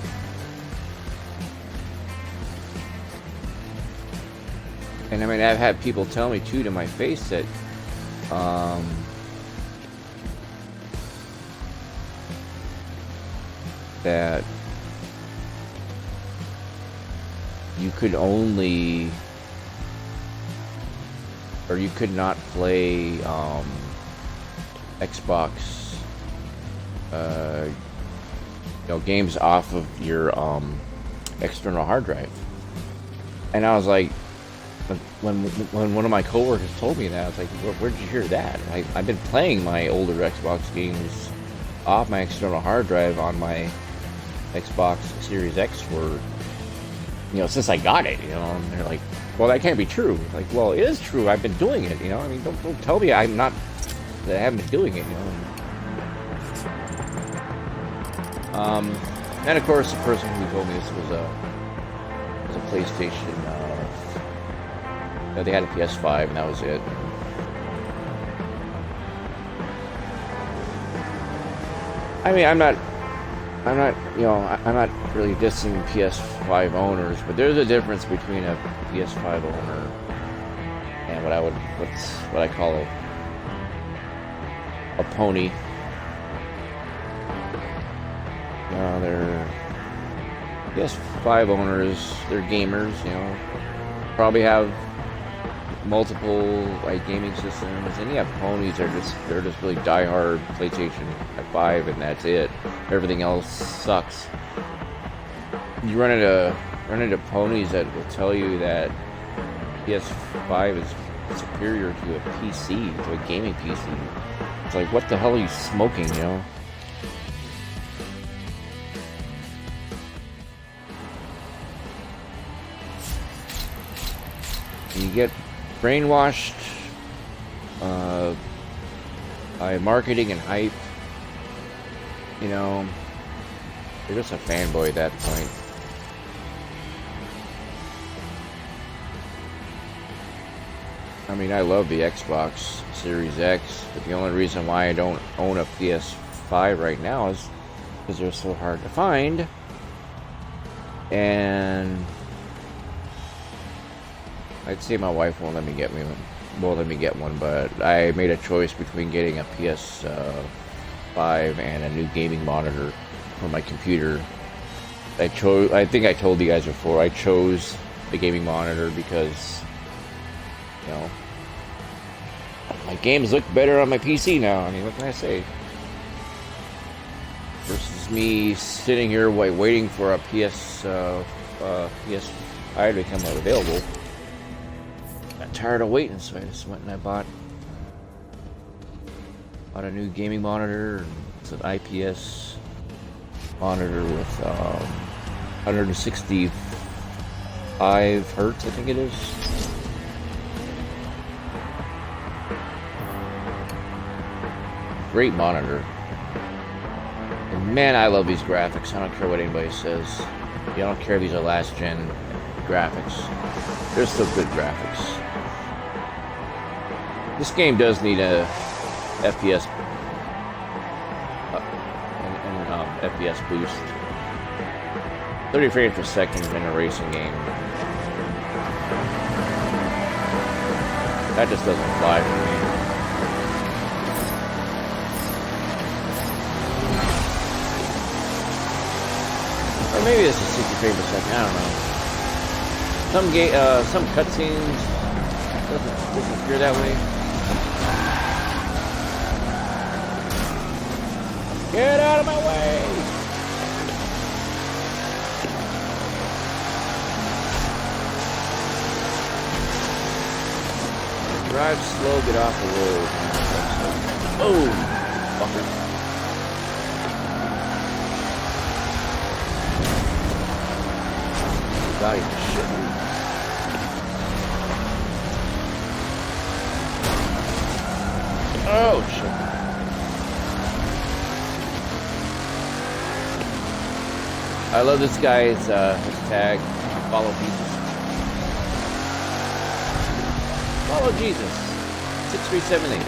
And I mean, I've had people tell me too to my face that that you could only, or you could not play Xbox games off of your external hard drive. And I was like, when one of my coworkers told me that, I was like, where did you hear that? I've been playing my older Xbox games off my external hard drive on my Xbox Series X for, since I got it, and they're like, well, that can't be true. Like, well, it is true. I've been doing it, I mean, don't tell me that I haven't been doing it, And of course, the person who told me this was a PlayStation. They had a PS5, and that was it. I mean, I'm not really dissing PS5 owners, but there's a difference between a PS5 owner and what I call a pony. They're PS5 owners, they're gamers, probably have multiple gaming systems, and you have ponies they're just really diehard PlayStation 5, and that's it. Everything else sucks. You run into ponies that will tell you that PS5 is superior to a PC, to a gaming PC. It's like, what the hell are you smoking, You get brainwashed by marketing and hype. You're just a fanboy at that point. I mean, I love the Xbox Series X, but the only reason why I don't own a PS5 right now is because they're so hard to find. And I'd say my wife won't let me get one, but I made a choice between getting a PS5 and a new gaming monitor for my computer. I think I told you guys before, I chose the gaming monitor because, my games look better on my PC now. I mean, what can I say? Versus me sitting here waiting for a PS5 to become available. Got tired of waiting, so I just went and I bought a new gaming monitor. It's an IPS monitor with 165 hertz, I think it is. Great monitor. And man, I love these graphics. I don't care what anybody says. I don't care if these are last gen graphics. They're still good graphics. This game does need a FPS FPS boost. 30 frames per second in a racing game. That just doesn't fly for me. Or maybe this is 60 frames per second. I don't know. Some cutscenes doesn't appear that way. Get out of my way! Drive slow, get off the road. Oh, fucker. God, you're shitting. Oh, shit. I love this guy's his tag. Follow Jesus. Follow Jesus. 6378.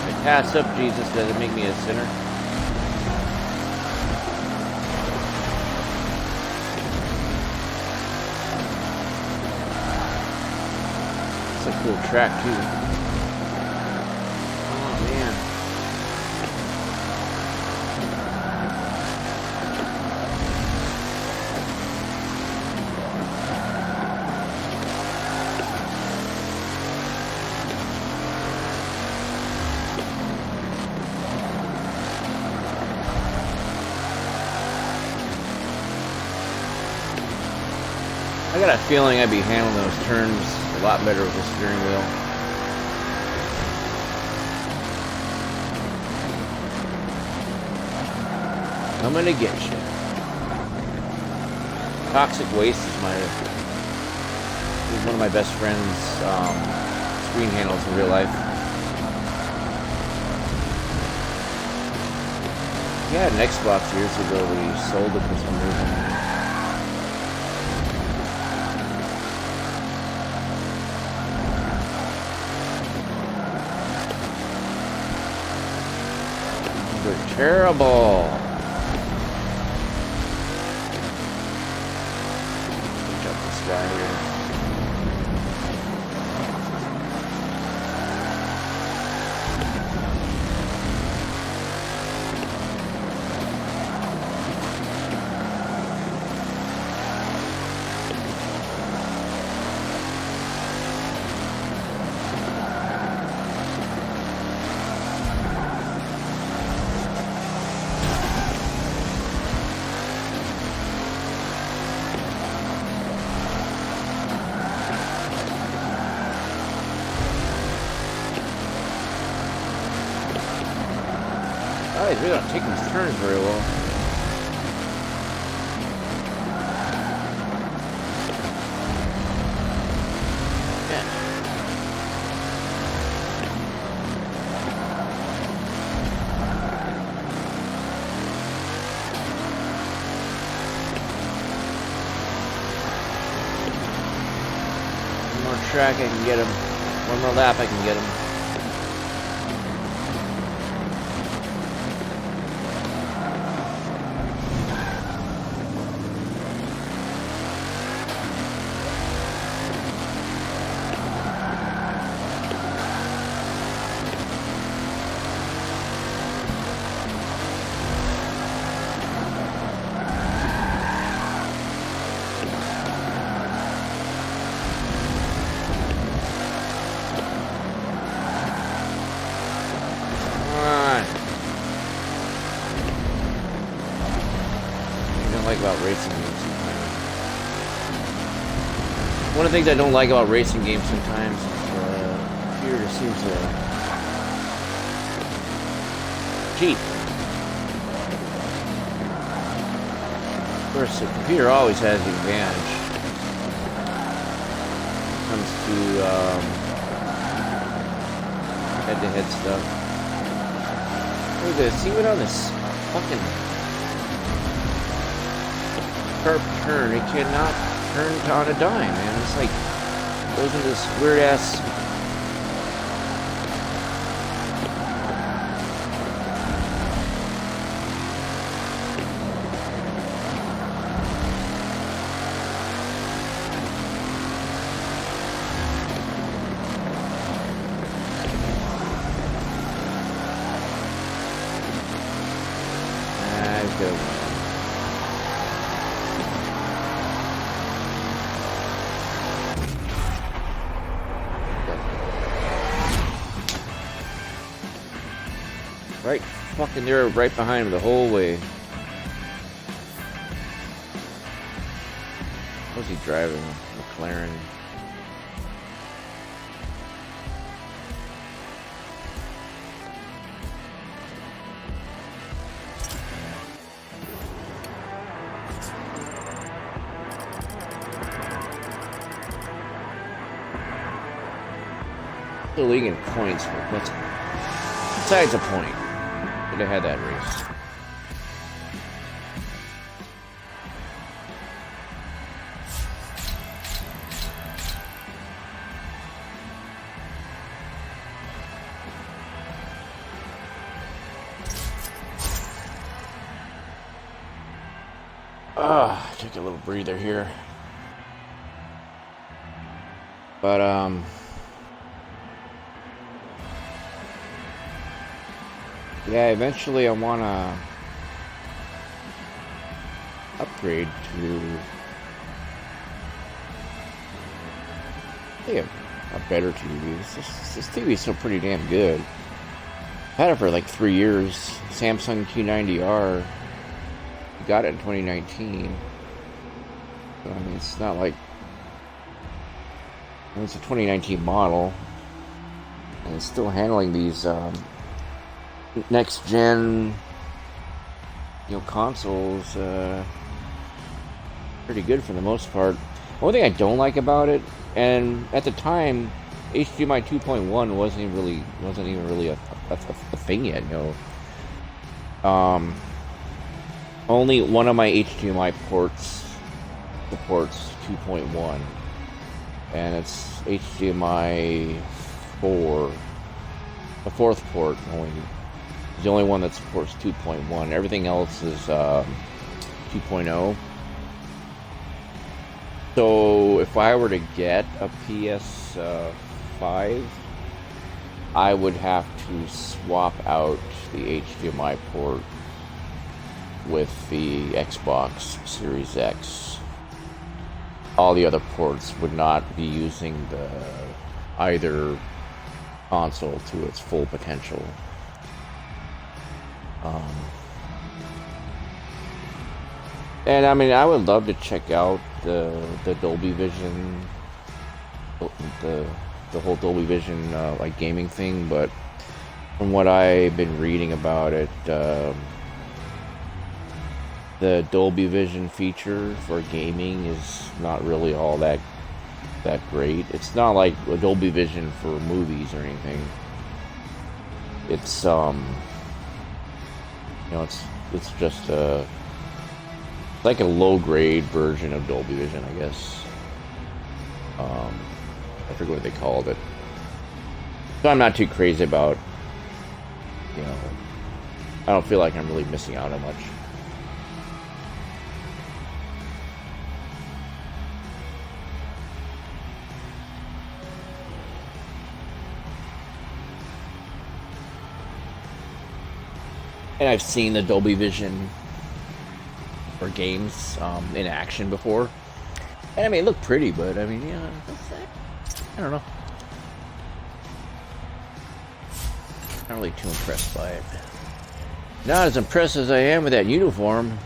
I pass up Jesus. Does it make me a sinner? It's a cool track too. Oh man. I got a feeling I'd be handling those turns a lot better with the steering wheel. I'm gonna get you. Toxic Waste is one of my best friend's screen handles in real life. He had an Xbox years ago, but he sold it for some reason. They're terrible. Jump this guy here. Oh, he's really not taking his turns very well. Yeah. One more track, I can get him. One more lap, I can get him. About racing games sometimes. One of the things I don't like about racing games sometimes is computer just seems to cheat. Of course, the computer always has the advantage when it comes to head-to-head stuff. Look at this. See what on this fucking sharp turn? It cannot turn on a dime, man. It's like goes into this weird ass. Right fucking there, right behind him the whole way. What's he driving? McLaren. The league in points, but that's besides the point. Could have had that race. Take a little breather here. But yeah, eventually I want to upgrade to a better TV. This TV is still pretty damn good. I've had it for like 3 years. Samsung Q90R. Got it in 2019. So, I mean, it's not like... I mean, it's a 2019 model. And it's still handling these... next gen, consoles, pretty good for the most part. One thing I don't like about it, and at the time, HDMI 2.1 wasn't even really a thing yet. Only one of my HDMI ports supports 2.1, and it's HDMI 4, the fourth port only. It's the only one that supports 2.1. Everything else is 2.0. So if I were to get a PS5, I would have to swap out the HDMI port with the Xbox Series X. All the other ports would not be using either console to its full potential. And I mean, I would love to check out the Dolby Vision, the whole Dolby Vision like gaming thing, but from what I've been reading about it, the Dolby Vision feature for gaming is not really all that great. It's not like a Dolby Vision for movies or anything. It's it's just like a low-grade version of Dolby Vision, I guess. I forget what they called it. So I'm not too crazy about, I don't feel like I'm really missing out on much. And I've seen the Dolby Vision for games in action before. And I mean, it looked pretty, but I mean, I don't know. Not really too impressed by it. Not as impressed as I am with that uniform.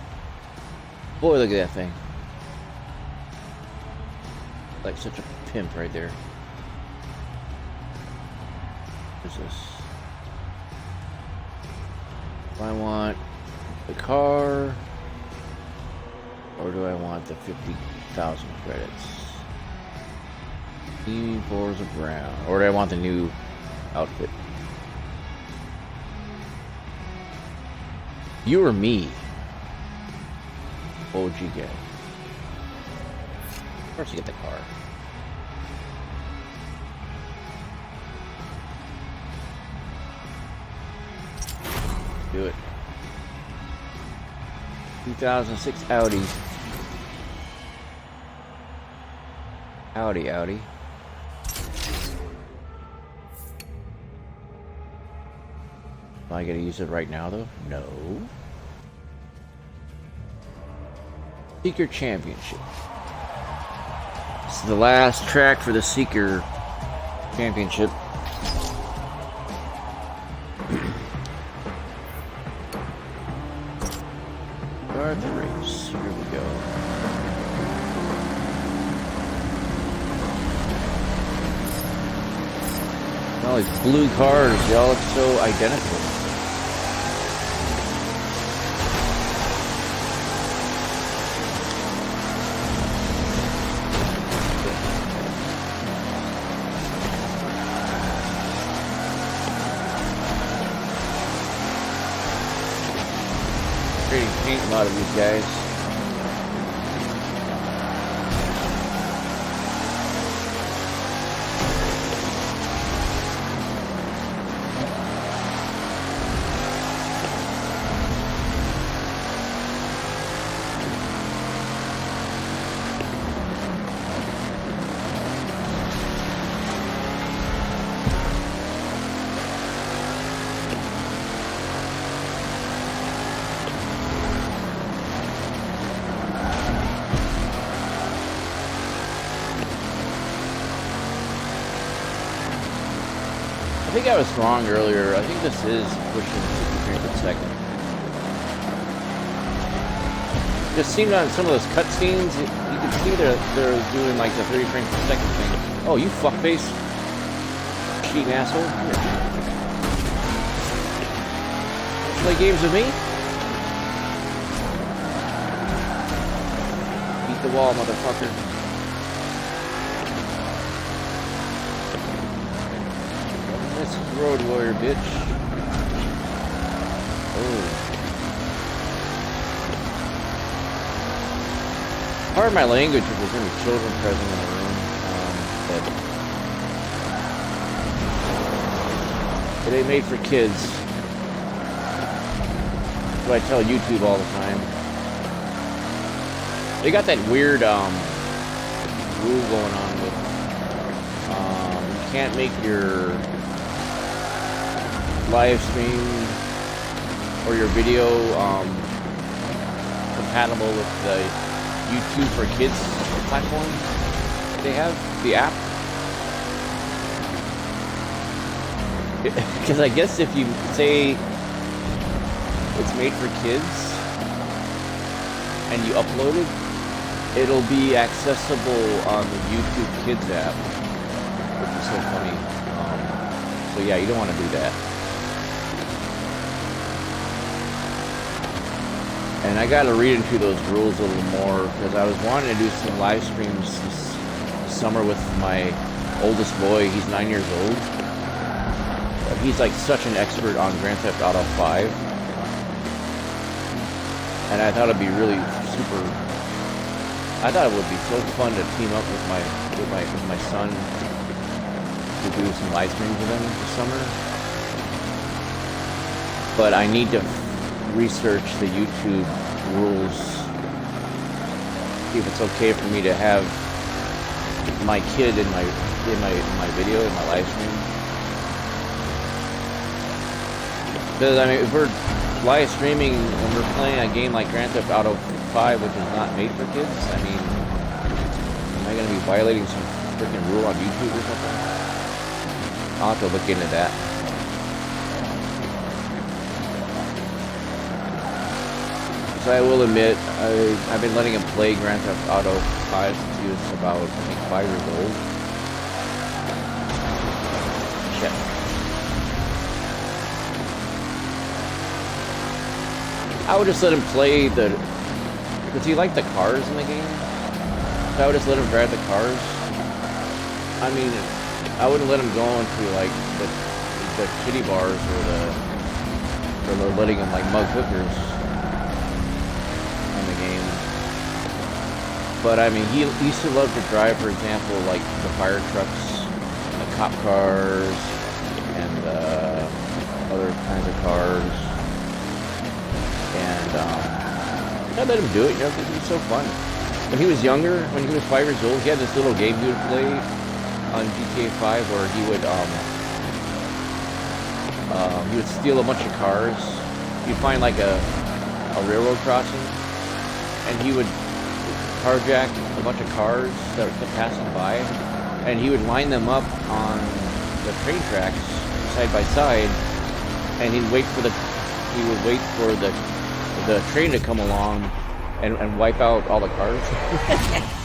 Boy, look at that thing. Like such a pimp right there. What is this? Do I want the car, or do I want the 50,000 credits? Team Forza Brown, or do I want the new outfit? You or me? What would you get? Of course you get the car. Do it. 2006 Audi. Audi. Am I gonna use it right now though? No. Seeker Championship. This is the last track for the Seeker Championship. Start the race. Here we go. All these blue cars, they all look so identical. Trading paint a lot of these guys. I think I was wrong earlier. I think this is pushing 60 frames per second. Just seemed on some of those cutscenes, you can see they're doing like the 30 frames per second thing. Oh, you fuckface. Cheating asshole. Play games with me? Beat the wall, motherfucker. Road warrior, bitch. Oh. Part of my language if there's any children present in the room. But it ain't made for kids. That's what I tell YouTube all the time. They got that weird rule going on with you can't make your live stream or your video compatible with the YouTube for Kids platform they have, the app. Because I guess if you say it's made for kids and you upload it, it'll be accessible on the YouTube Kids app, which is so funny. So yeah, you don't want to do that. And I got to read into those rules a little more because I was wanting to do some live streams this summer with my oldest boy. He's 9 years old. He's like such an expert on Grand Theft Auto 5. And I thought it'd be really super. I thought it would be so fun to team up with my son to do some live streams with him this summer. But I need to research the YouTube rules, see if it's okay for me to have my kid in my video, in my live stream. Because I mean, if we're live streaming and we're playing a game like Grand Theft Auto 5, which is not made for kids, I mean, am I going to be violating some freaking rule on YouTube or something? I'll have to look into that. So I will admit, I've been letting him play Grand Theft Auto 5 since he was about, I think, 5 years old. Check. I would just let him play because he liked the cars in the game. So I would just let him drive the cars. I mean, I wouldn't let him go into like the kiddie bars or letting him like mug hookers in the game. But I mean, he used to love to drive, for example, like the fire trucks, and the cop cars, and other kinds of cars. And I let him do it, you know, because it was so fun. When he was younger, when he was 5 years old, he had this little game he would play on GTA 5 where he would steal a bunch of cars. You'd find like a railroad crossing, and he would carjack a bunch of cars that were passing by, and he would line them up on the train tracks side by side, and he would wait for the train to come along and wipe out all the cars.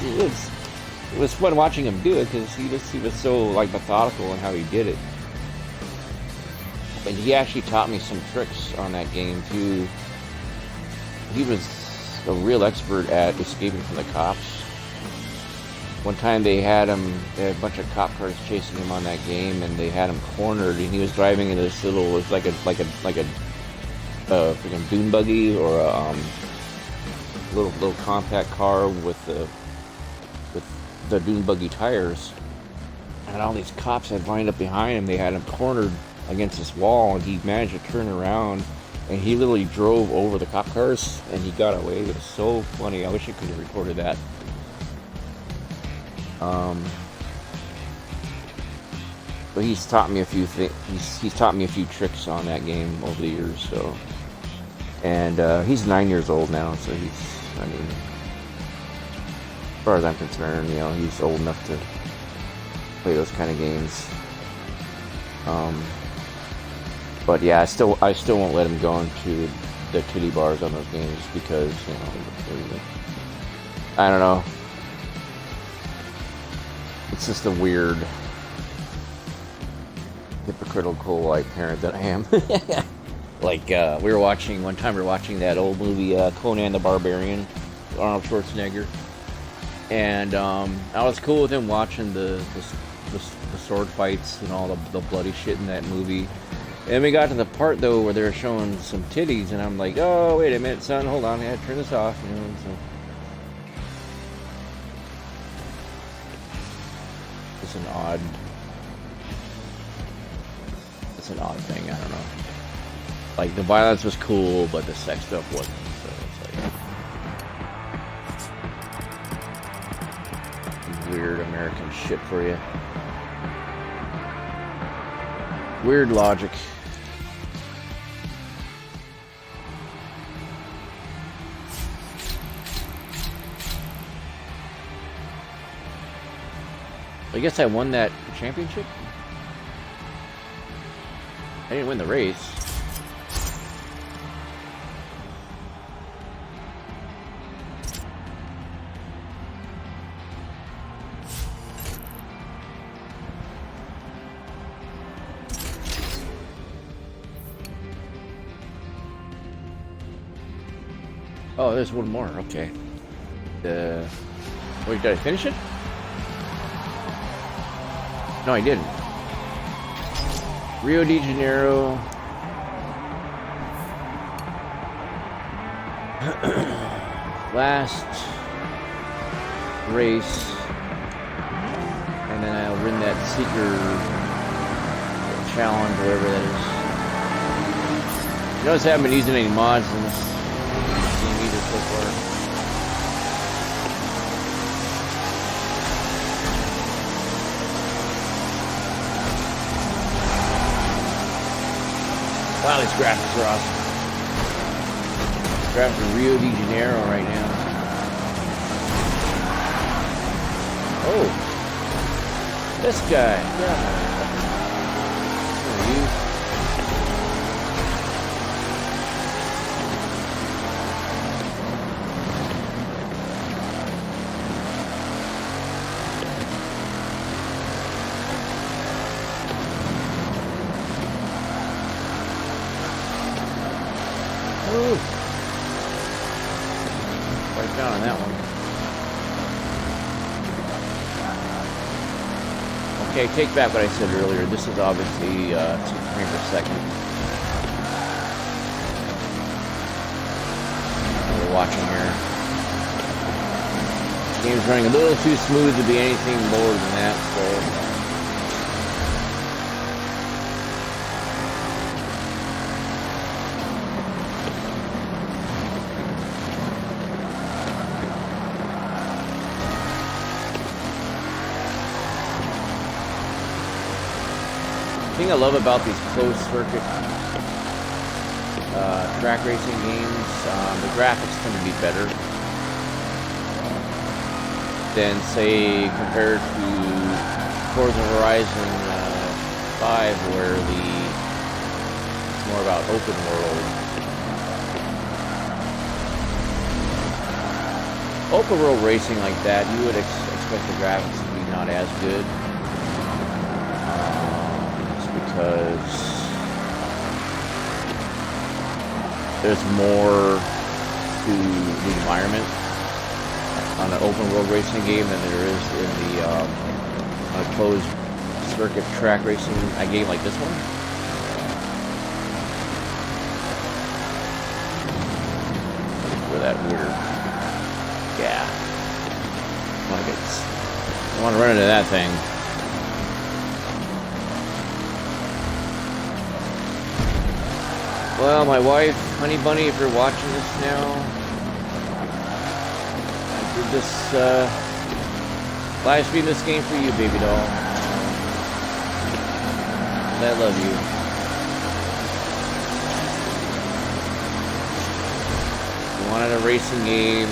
It was fun watching him do it because he was so like methodical in how he did it. But he actually taught me some tricks on that game too. He was a real expert at escaping from the cops. One time they had a bunch of cop cars chasing him on that game, and they had him cornered, and he was driving in this little, it was like a freaking dune buggy or a little compact car with the dune buggy tires, and all these cops had lined up behind him. They had him cornered against this wall, and he managed to turn around, and he literally drove over the cop cars, and he got away. It was so funny. I wish I could have recorded that. But he's taught me a few things. He's taught me a few tricks on that game over the years. So, and he's 9 years old now, so I mean, as far as I'm concerned, you know, he's old enough to play those kind of games. But yeah, I still won't let him go into the titty bars on those games because, you know, I don't know. It's just a weird, hypocritical like parent that I am. Like we were watching that old movie Conan the Barbarian, Arnold Schwarzenegger, and I was cool with him watching the sword fights and all the bloody shit in that movie. And we got to the part though where they were showing some titties, and I'm like, oh wait a minute, son, hold on, I had to turn this off, you know. So it's an odd thing, I don't know. Like the violence was cool, but the sex stuff wasn't. So it's like weird American shit for you. Weird logic. I guess I won that championship. I didn't win the race. Oh, there's one more. Okay. Wait, did I finish it? No, I didn't. Rio de Janeiro. Last race. And then I'll win that Seeker challenge, whatever that is. Notice I haven't been using any mods in this game either so far. Wow, these graphics are awesome. Graphics in Rio de Janeiro right now. Oh, this guy. Yeah. down on that one. Okay, take back what I said earlier. This is obviously 2 frames per second. We're watching here. The game's running a little too smooth to be anything more than that, so. The thing I love about these closed circuit track racing games, the graphics tend to be better than, say, compared to Forza Horizon 5, where it's more about open world. Open world racing like that, you would expect the graphics to be not as good. Because there's more to the environment on an open world racing game than there is in the on a closed circuit track racing game like this one. For that weird, yeah. I want to run into that thing. Well, my wife, Honey Bunny, if you're watching this now, I did this, live stream this game for you, baby doll. And I love you. You wanted a racing game,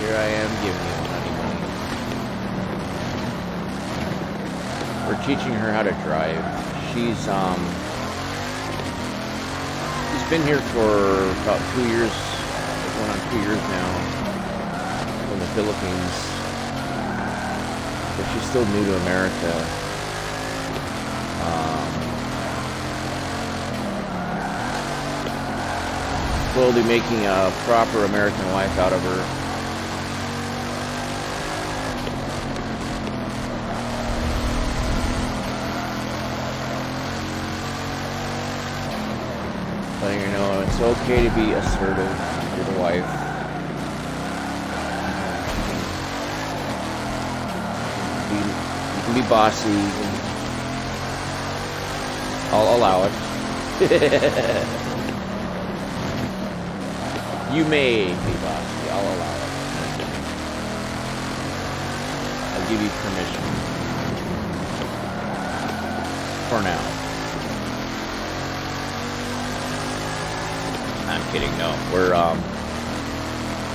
here I am giving you Honey Bunny. We're teaching her how to drive. She's been here for about 2 years, going on 2 years now, from the Philippines, but she's still new to America. Slowly making a proper American wife out of her. Letting her know it's okay to be assertive to the wife. You can be bossy. I'll allow it. You may be bossy. I'll allow it. I'll give you permission. For now. I'm kidding, no. We're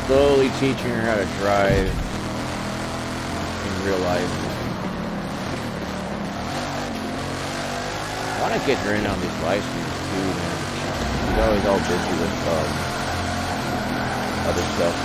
slowly teaching her how to drive in real life. I want to get her in on these live streams too, man. She's always all busy with other stuff.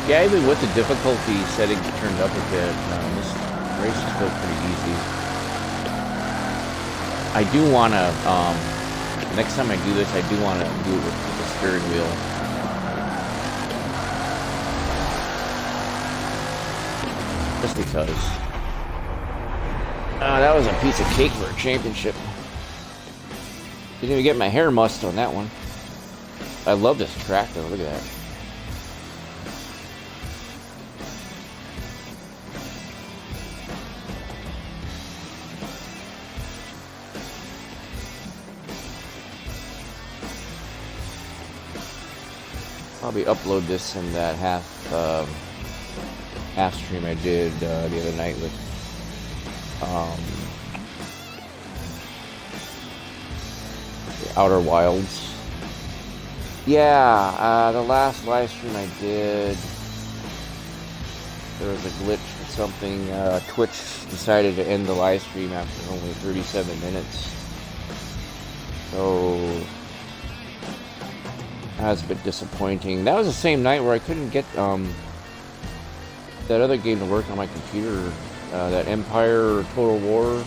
Yeah, even with the difficulty settings turned up a bit, this race is still pretty easy. I do want to, next time I do this, I do want to do it with the steering wheel. Just because. That was a piece of cake for a championship. Didn't even get my hair mussed on that one. I love this track though, look at that. Probably upload this in that half stream I did the other night with the Outer Wilds. Yeah, the last live stream I did, there was a glitch with something. Twitch decided to end the live stream after only 37 minutes. So That was a bit disappointing. That was the same night where I couldn't get that other game to work on my computer. That Empire or Total War.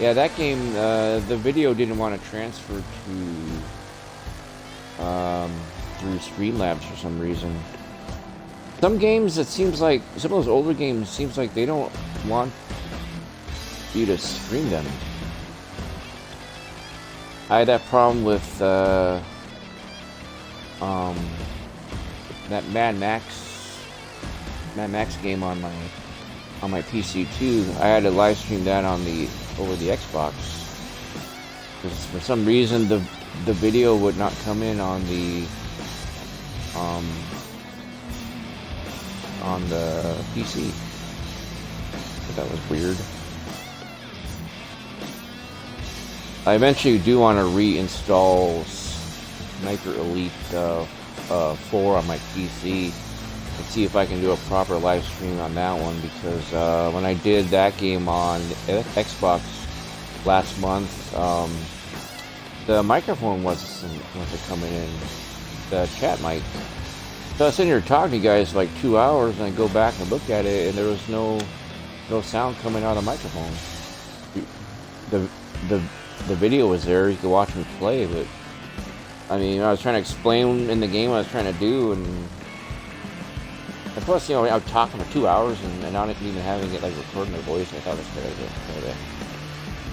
Yeah, that game, the video didn't want to transfer to through Streamlabs for some reason. Some games, it seems like, some of those older games, seems like they don't want you to stream them. I had that problem with that Mad Max game on my PC too. I had to live stream that over the Xbox because for some reason the video would not come in on the PC. But that was weird. I eventually do want to reinstall Sniper Elite 4 on my PC and see if I can do a proper live stream on that one, because when I did that game on Xbox last month, the microphone wasn't coming in, the chat mic. So I was sitting here talking to you guys for like 2 hours, and I go back and look at it, and there was no sound coming out of the microphone. The video was there, you could watch me play, but I mean, I was trying to explain in the game what I was trying to do, and plus, you know, I was talking for 2 hours and not even having it like recording my voice. I thought it was kind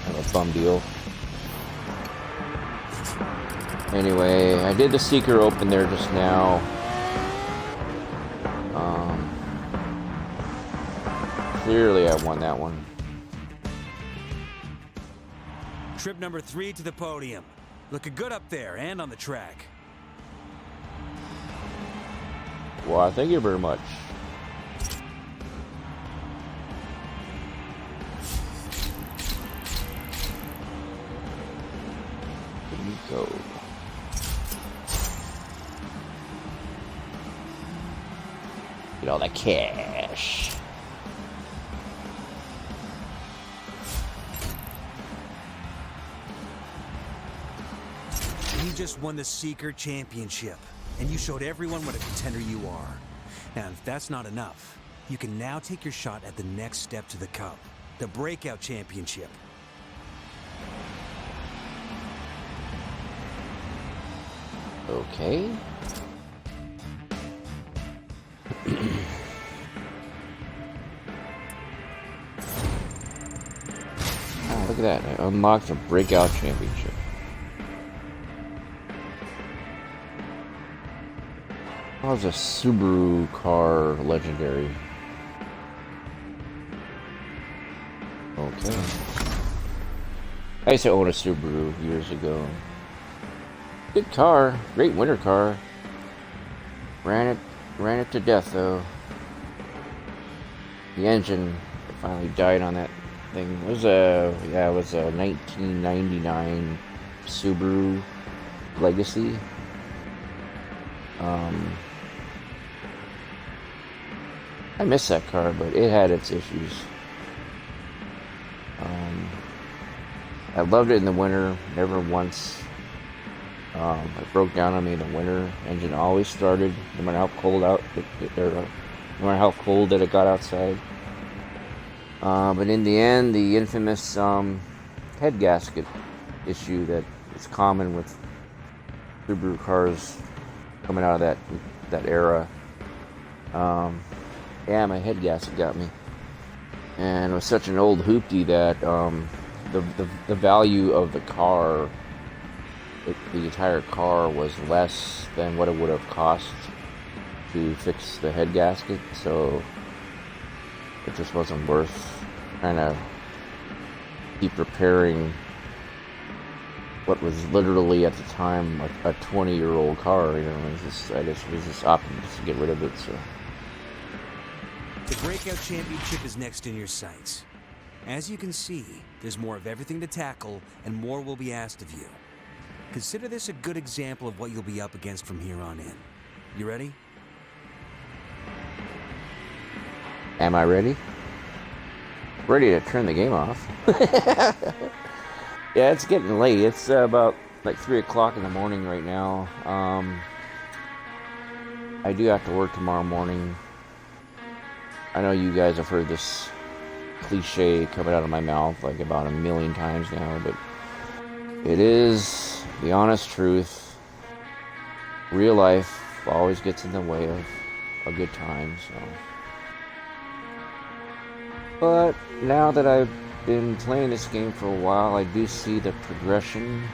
of a fun deal. Anyway, I did the Seeker Open there just now. Clearly I won that one. Trip number 3 to the podium. Looking good up there and on the track. Well, thank you very much. Here we go. Get all that cash. You just won the Seeker Championship, and you showed everyone what a contender you are. Now, if that's not enough, you can now take your shot at the next step to the Cup, the Breakout Championship. Okay. Oh, look at that. I unlocked the Breakout Championship. Oh, it's a Subaru car legendary. Okay. I used to own a Subaru years ago. Good car, great winter car. Ran it to death though. The engine finally died on that thing. It was a 1999 Subaru Legacy. I miss that car, but it had its issues. I loved it in the winter. Never once it broke down on me in the winter. Engine always started, no matter how cold no matter how cold that it got outside. But in the end, the infamous head gasket issue that is common with Subaru cars coming out of that era. Yeah, my head gasket got me, and it was such an old hoopty that the value of the car, the entire car, was less than what it would have cost to fix the head gasket. So it just wasn't worth trying to keep repairing what was literally at the time a 20-year-old car. You know, I just was opting to get rid of it. So. The Breakout Championship is next in your sights. As you can see, there's more of everything to tackle, and more will be asked of you. Consider this a good example of what you'll be up against from here on in. You ready? Am I ready? Ready to turn the game off. Yeah, it's getting late. It's about like 3 o'clock in the morning right now. I do have to work tomorrow morning. I know you guys have heard this cliche coming out of my mouth like about a million times now, but it is the honest truth. Real life always gets in the way of a good time, so. But now that I've been playing this game for a while, I do see the progression.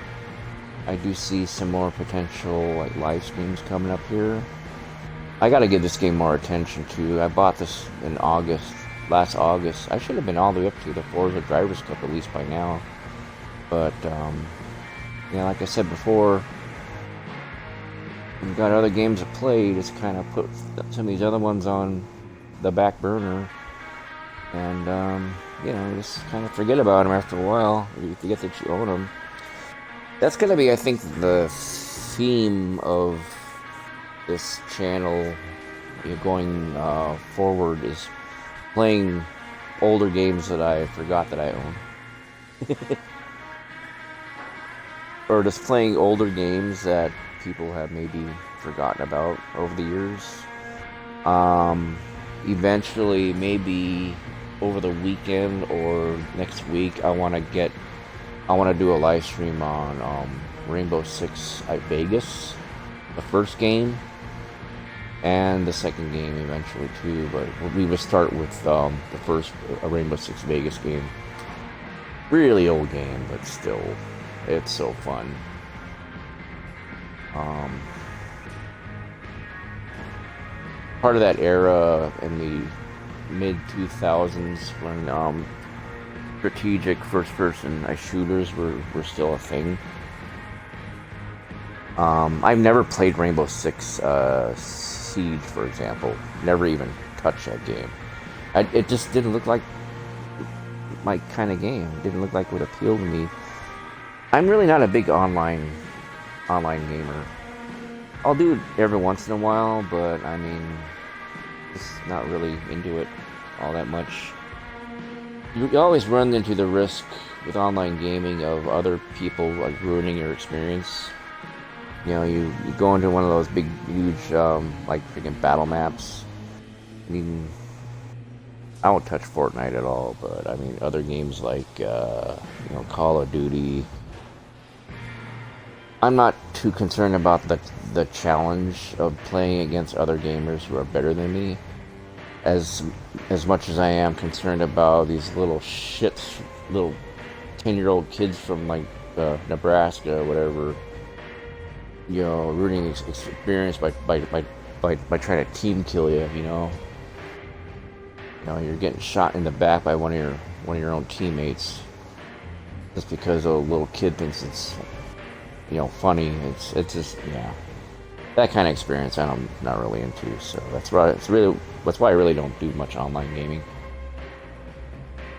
I do see some more potential like live streams coming up here. I gotta give this game more attention too. I bought this in last August. I should have been all the way up to the Forza Drivers Cup at least by now. But, like I said before, we've got other games to play. Just kind of put some of these other ones on the back burner. And, just kind of forget about them after a while. You forget that you own them. That's going to be, I think, the theme of this channel going forward, is playing older games that I forgot that I own. Or just playing older games that people have maybe forgotten about over the years. Eventually, maybe over the weekend or next week, I want to do a live stream on Rainbow Six at Vegas, the first game, and the second game eventually too. But we would start with the first Rainbow Six Vegas game. Really old game, but still, it's so fun. Part of that era in the mid-2000s when strategic first-person shooters were still a thing. I've never played Rainbow Six Siege, for example. Never even touched that game. It just didn't look like my kind of game. It didn't look like it would appeal to me. I'm really not a big online gamer. I'll do it every once in a while, but I mean, just not really into it all that much. You always run into the risk with online gaming of other people like ruining your experience. You go into one of those big, huge, like freaking battle maps. I mean, I won't touch Fortnite at all, but I mean, other games like, Call of Duty. I'm not too concerned about the challenge of playing against other gamers who are better than me, as much as I am concerned about these little 10-year-old kids from like Nebraska or whatever, ruining experience by trying to team kill you. You're getting shot in the back by one of your own teammates just because a little kid thinks it's funny. It's just, that kind of experience I'm not really into. So that's why I really don't do much online gaming.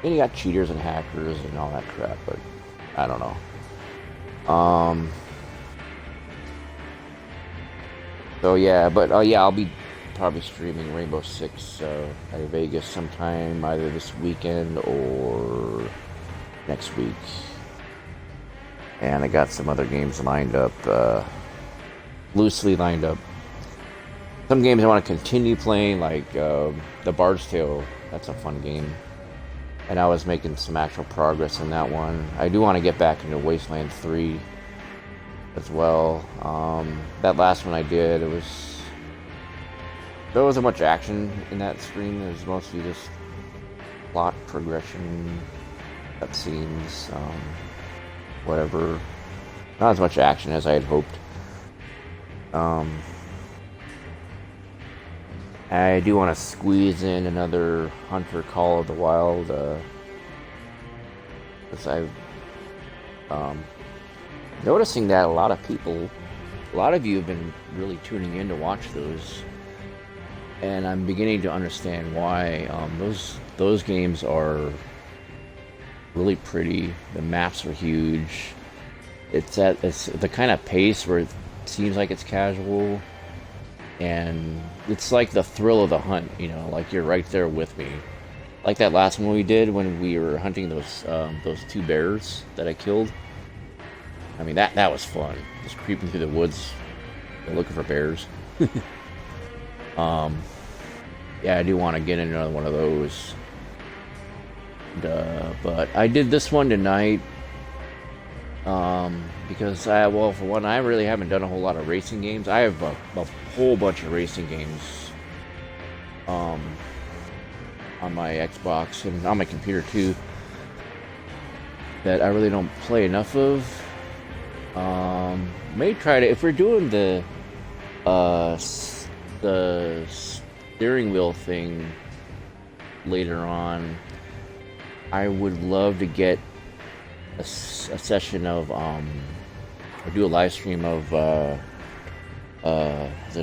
And you got cheaters and hackers and all that crap, but I don't know. So yeah, but I'll be probably streaming Rainbow Six at Vegas sometime, either this weekend or next week. And I got some other games lined up, loosely lined up. Some games I want to continue playing, like The Bard's Tale. That's a fun game. And I was making some actual progress in that one. I do want to get back into Wasteland 3 as well. That last one I did, there wasn't much action in that stream. It was mostly just plot progression, cutscenes, whatever. Not as much action as I had hoped. I do want to squeeze in another Hunter Call of the Wild, because I've noticing that a lot of you have been really tuning in to watch those, and I'm beginning to understand why. Those games are really pretty. The maps are huge. It's the kind of pace where it seems like it's casual, and it's like the thrill of the hunt. Like you're right there with me. Like that last one we did when we were hunting those 2 bears that I killed. I mean, that was fun. Just creeping through the woods, looking for bears. Yeah, I do want to get in another one of those. But I did this one tonight. Because well, for one, I really haven't done a whole lot of racing games. I have a whole bunch of racing games. On my Xbox and on my computer too, that I really don't play enough of. May try to, if we're doing the steering wheel thing later on, I would love to get a session of or do a live stream of the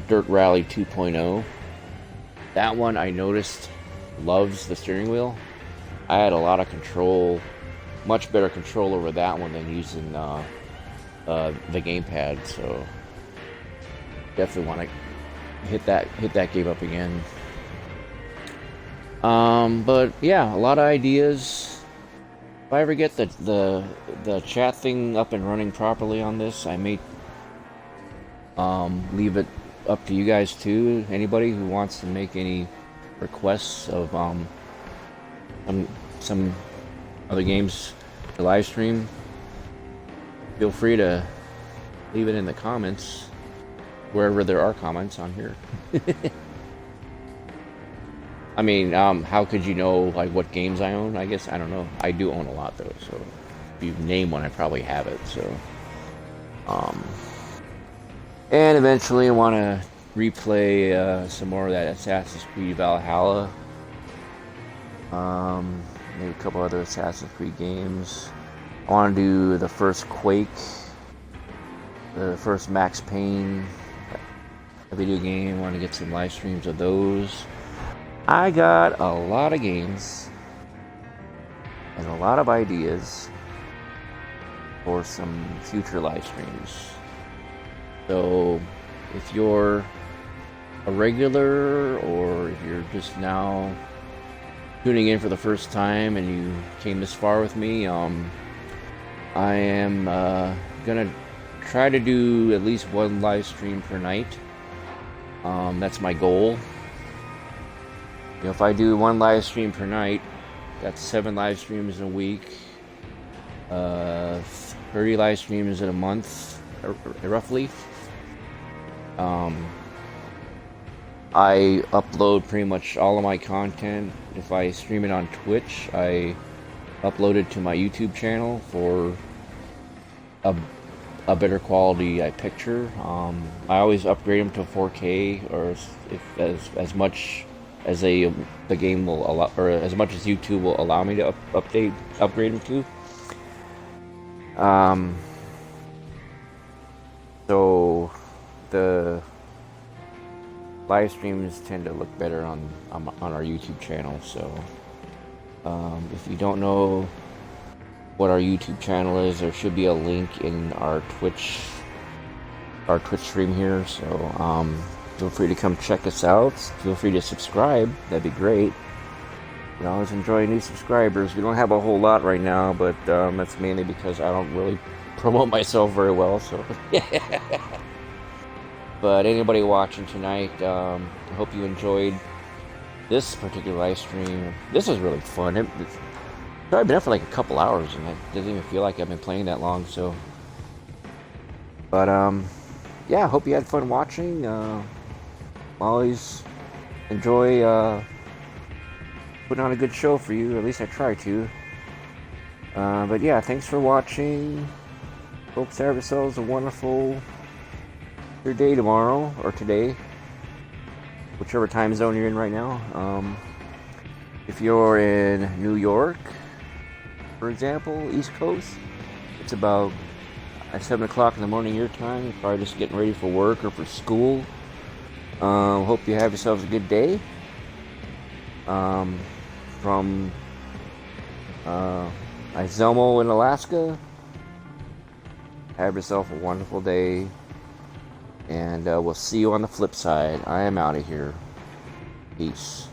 Dirt Rally 2.0. That one I noticed loves the steering wheel. I had a lot of control, much better control over that one than using the gamepad. So definitely want to hit that game up again. But yeah, a lot of ideas. If I ever get the chat thing up and running properly on this, I may leave it up to you guys too. Anybody who wants to make any requests of some other games to live stream, feel free to leave it in the comments wherever there are comments on here. I mean, how could you know like what games I own? I guess I don't know. I do own a lot though, so if you name one, I probably have it. So, and eventually I want to replay some more of that Assassin's Creed Valhalla. Maybe a couple other Assassin's Creed games. I want to do the first Quake, the first Max Payne video game. I want to get some live streams of those. I got a lot of games and a lot of ideas for some future live streams. So if you're a regular or if you're just now tuning in for the first time and you came this far with me, I am gonna try to do at least one live stream per night. That's my goal. You know, if I do one live stream per night, that's 7 live streams in a week, 30 live streams in a month, roughly. I upload pretty much all of my content. If I stream it on Twitch, I upload it to my YouTube channel for a better quality picture. I always upgrade them to 4K, or if as much as the game will allow, or as much as YouTube will allow me to upgrade them to. So the live streams tend to look better on our YouTube channel. So if you don't know what our YouTube channel is, there should be a link in our Twitch stream here. So feel free to come check us out. Feel free to subscribe. That'd be great. We always enjoy new subscribers. We don't have a whole lot right now, but that's mainly because I don't really promote myself very well. So, but anybody watching tonight, I hope you enjoyed this particular live stream. This was really fun. It's probably been up for like a couple hours, and it doesn't even feel like I've been playing that long. So, but yeah, I hope you had fun watching. Always enjoy putting on a good show for you. At least I try to. But yeah, thanks for watching. Hope to have yourselves a wonderful your day tomorrow or today, whichever time zone you're in right now. If you're in New York, for example, East Coast, it's about 7 o'clock in the morning your time. You're probably just getting ready for work or for school. Hope you have yourselves a good day. From Iselmo in Alaska, have yourself a wonderful day, and we'll see you on the flip side. I am out of here. Peace.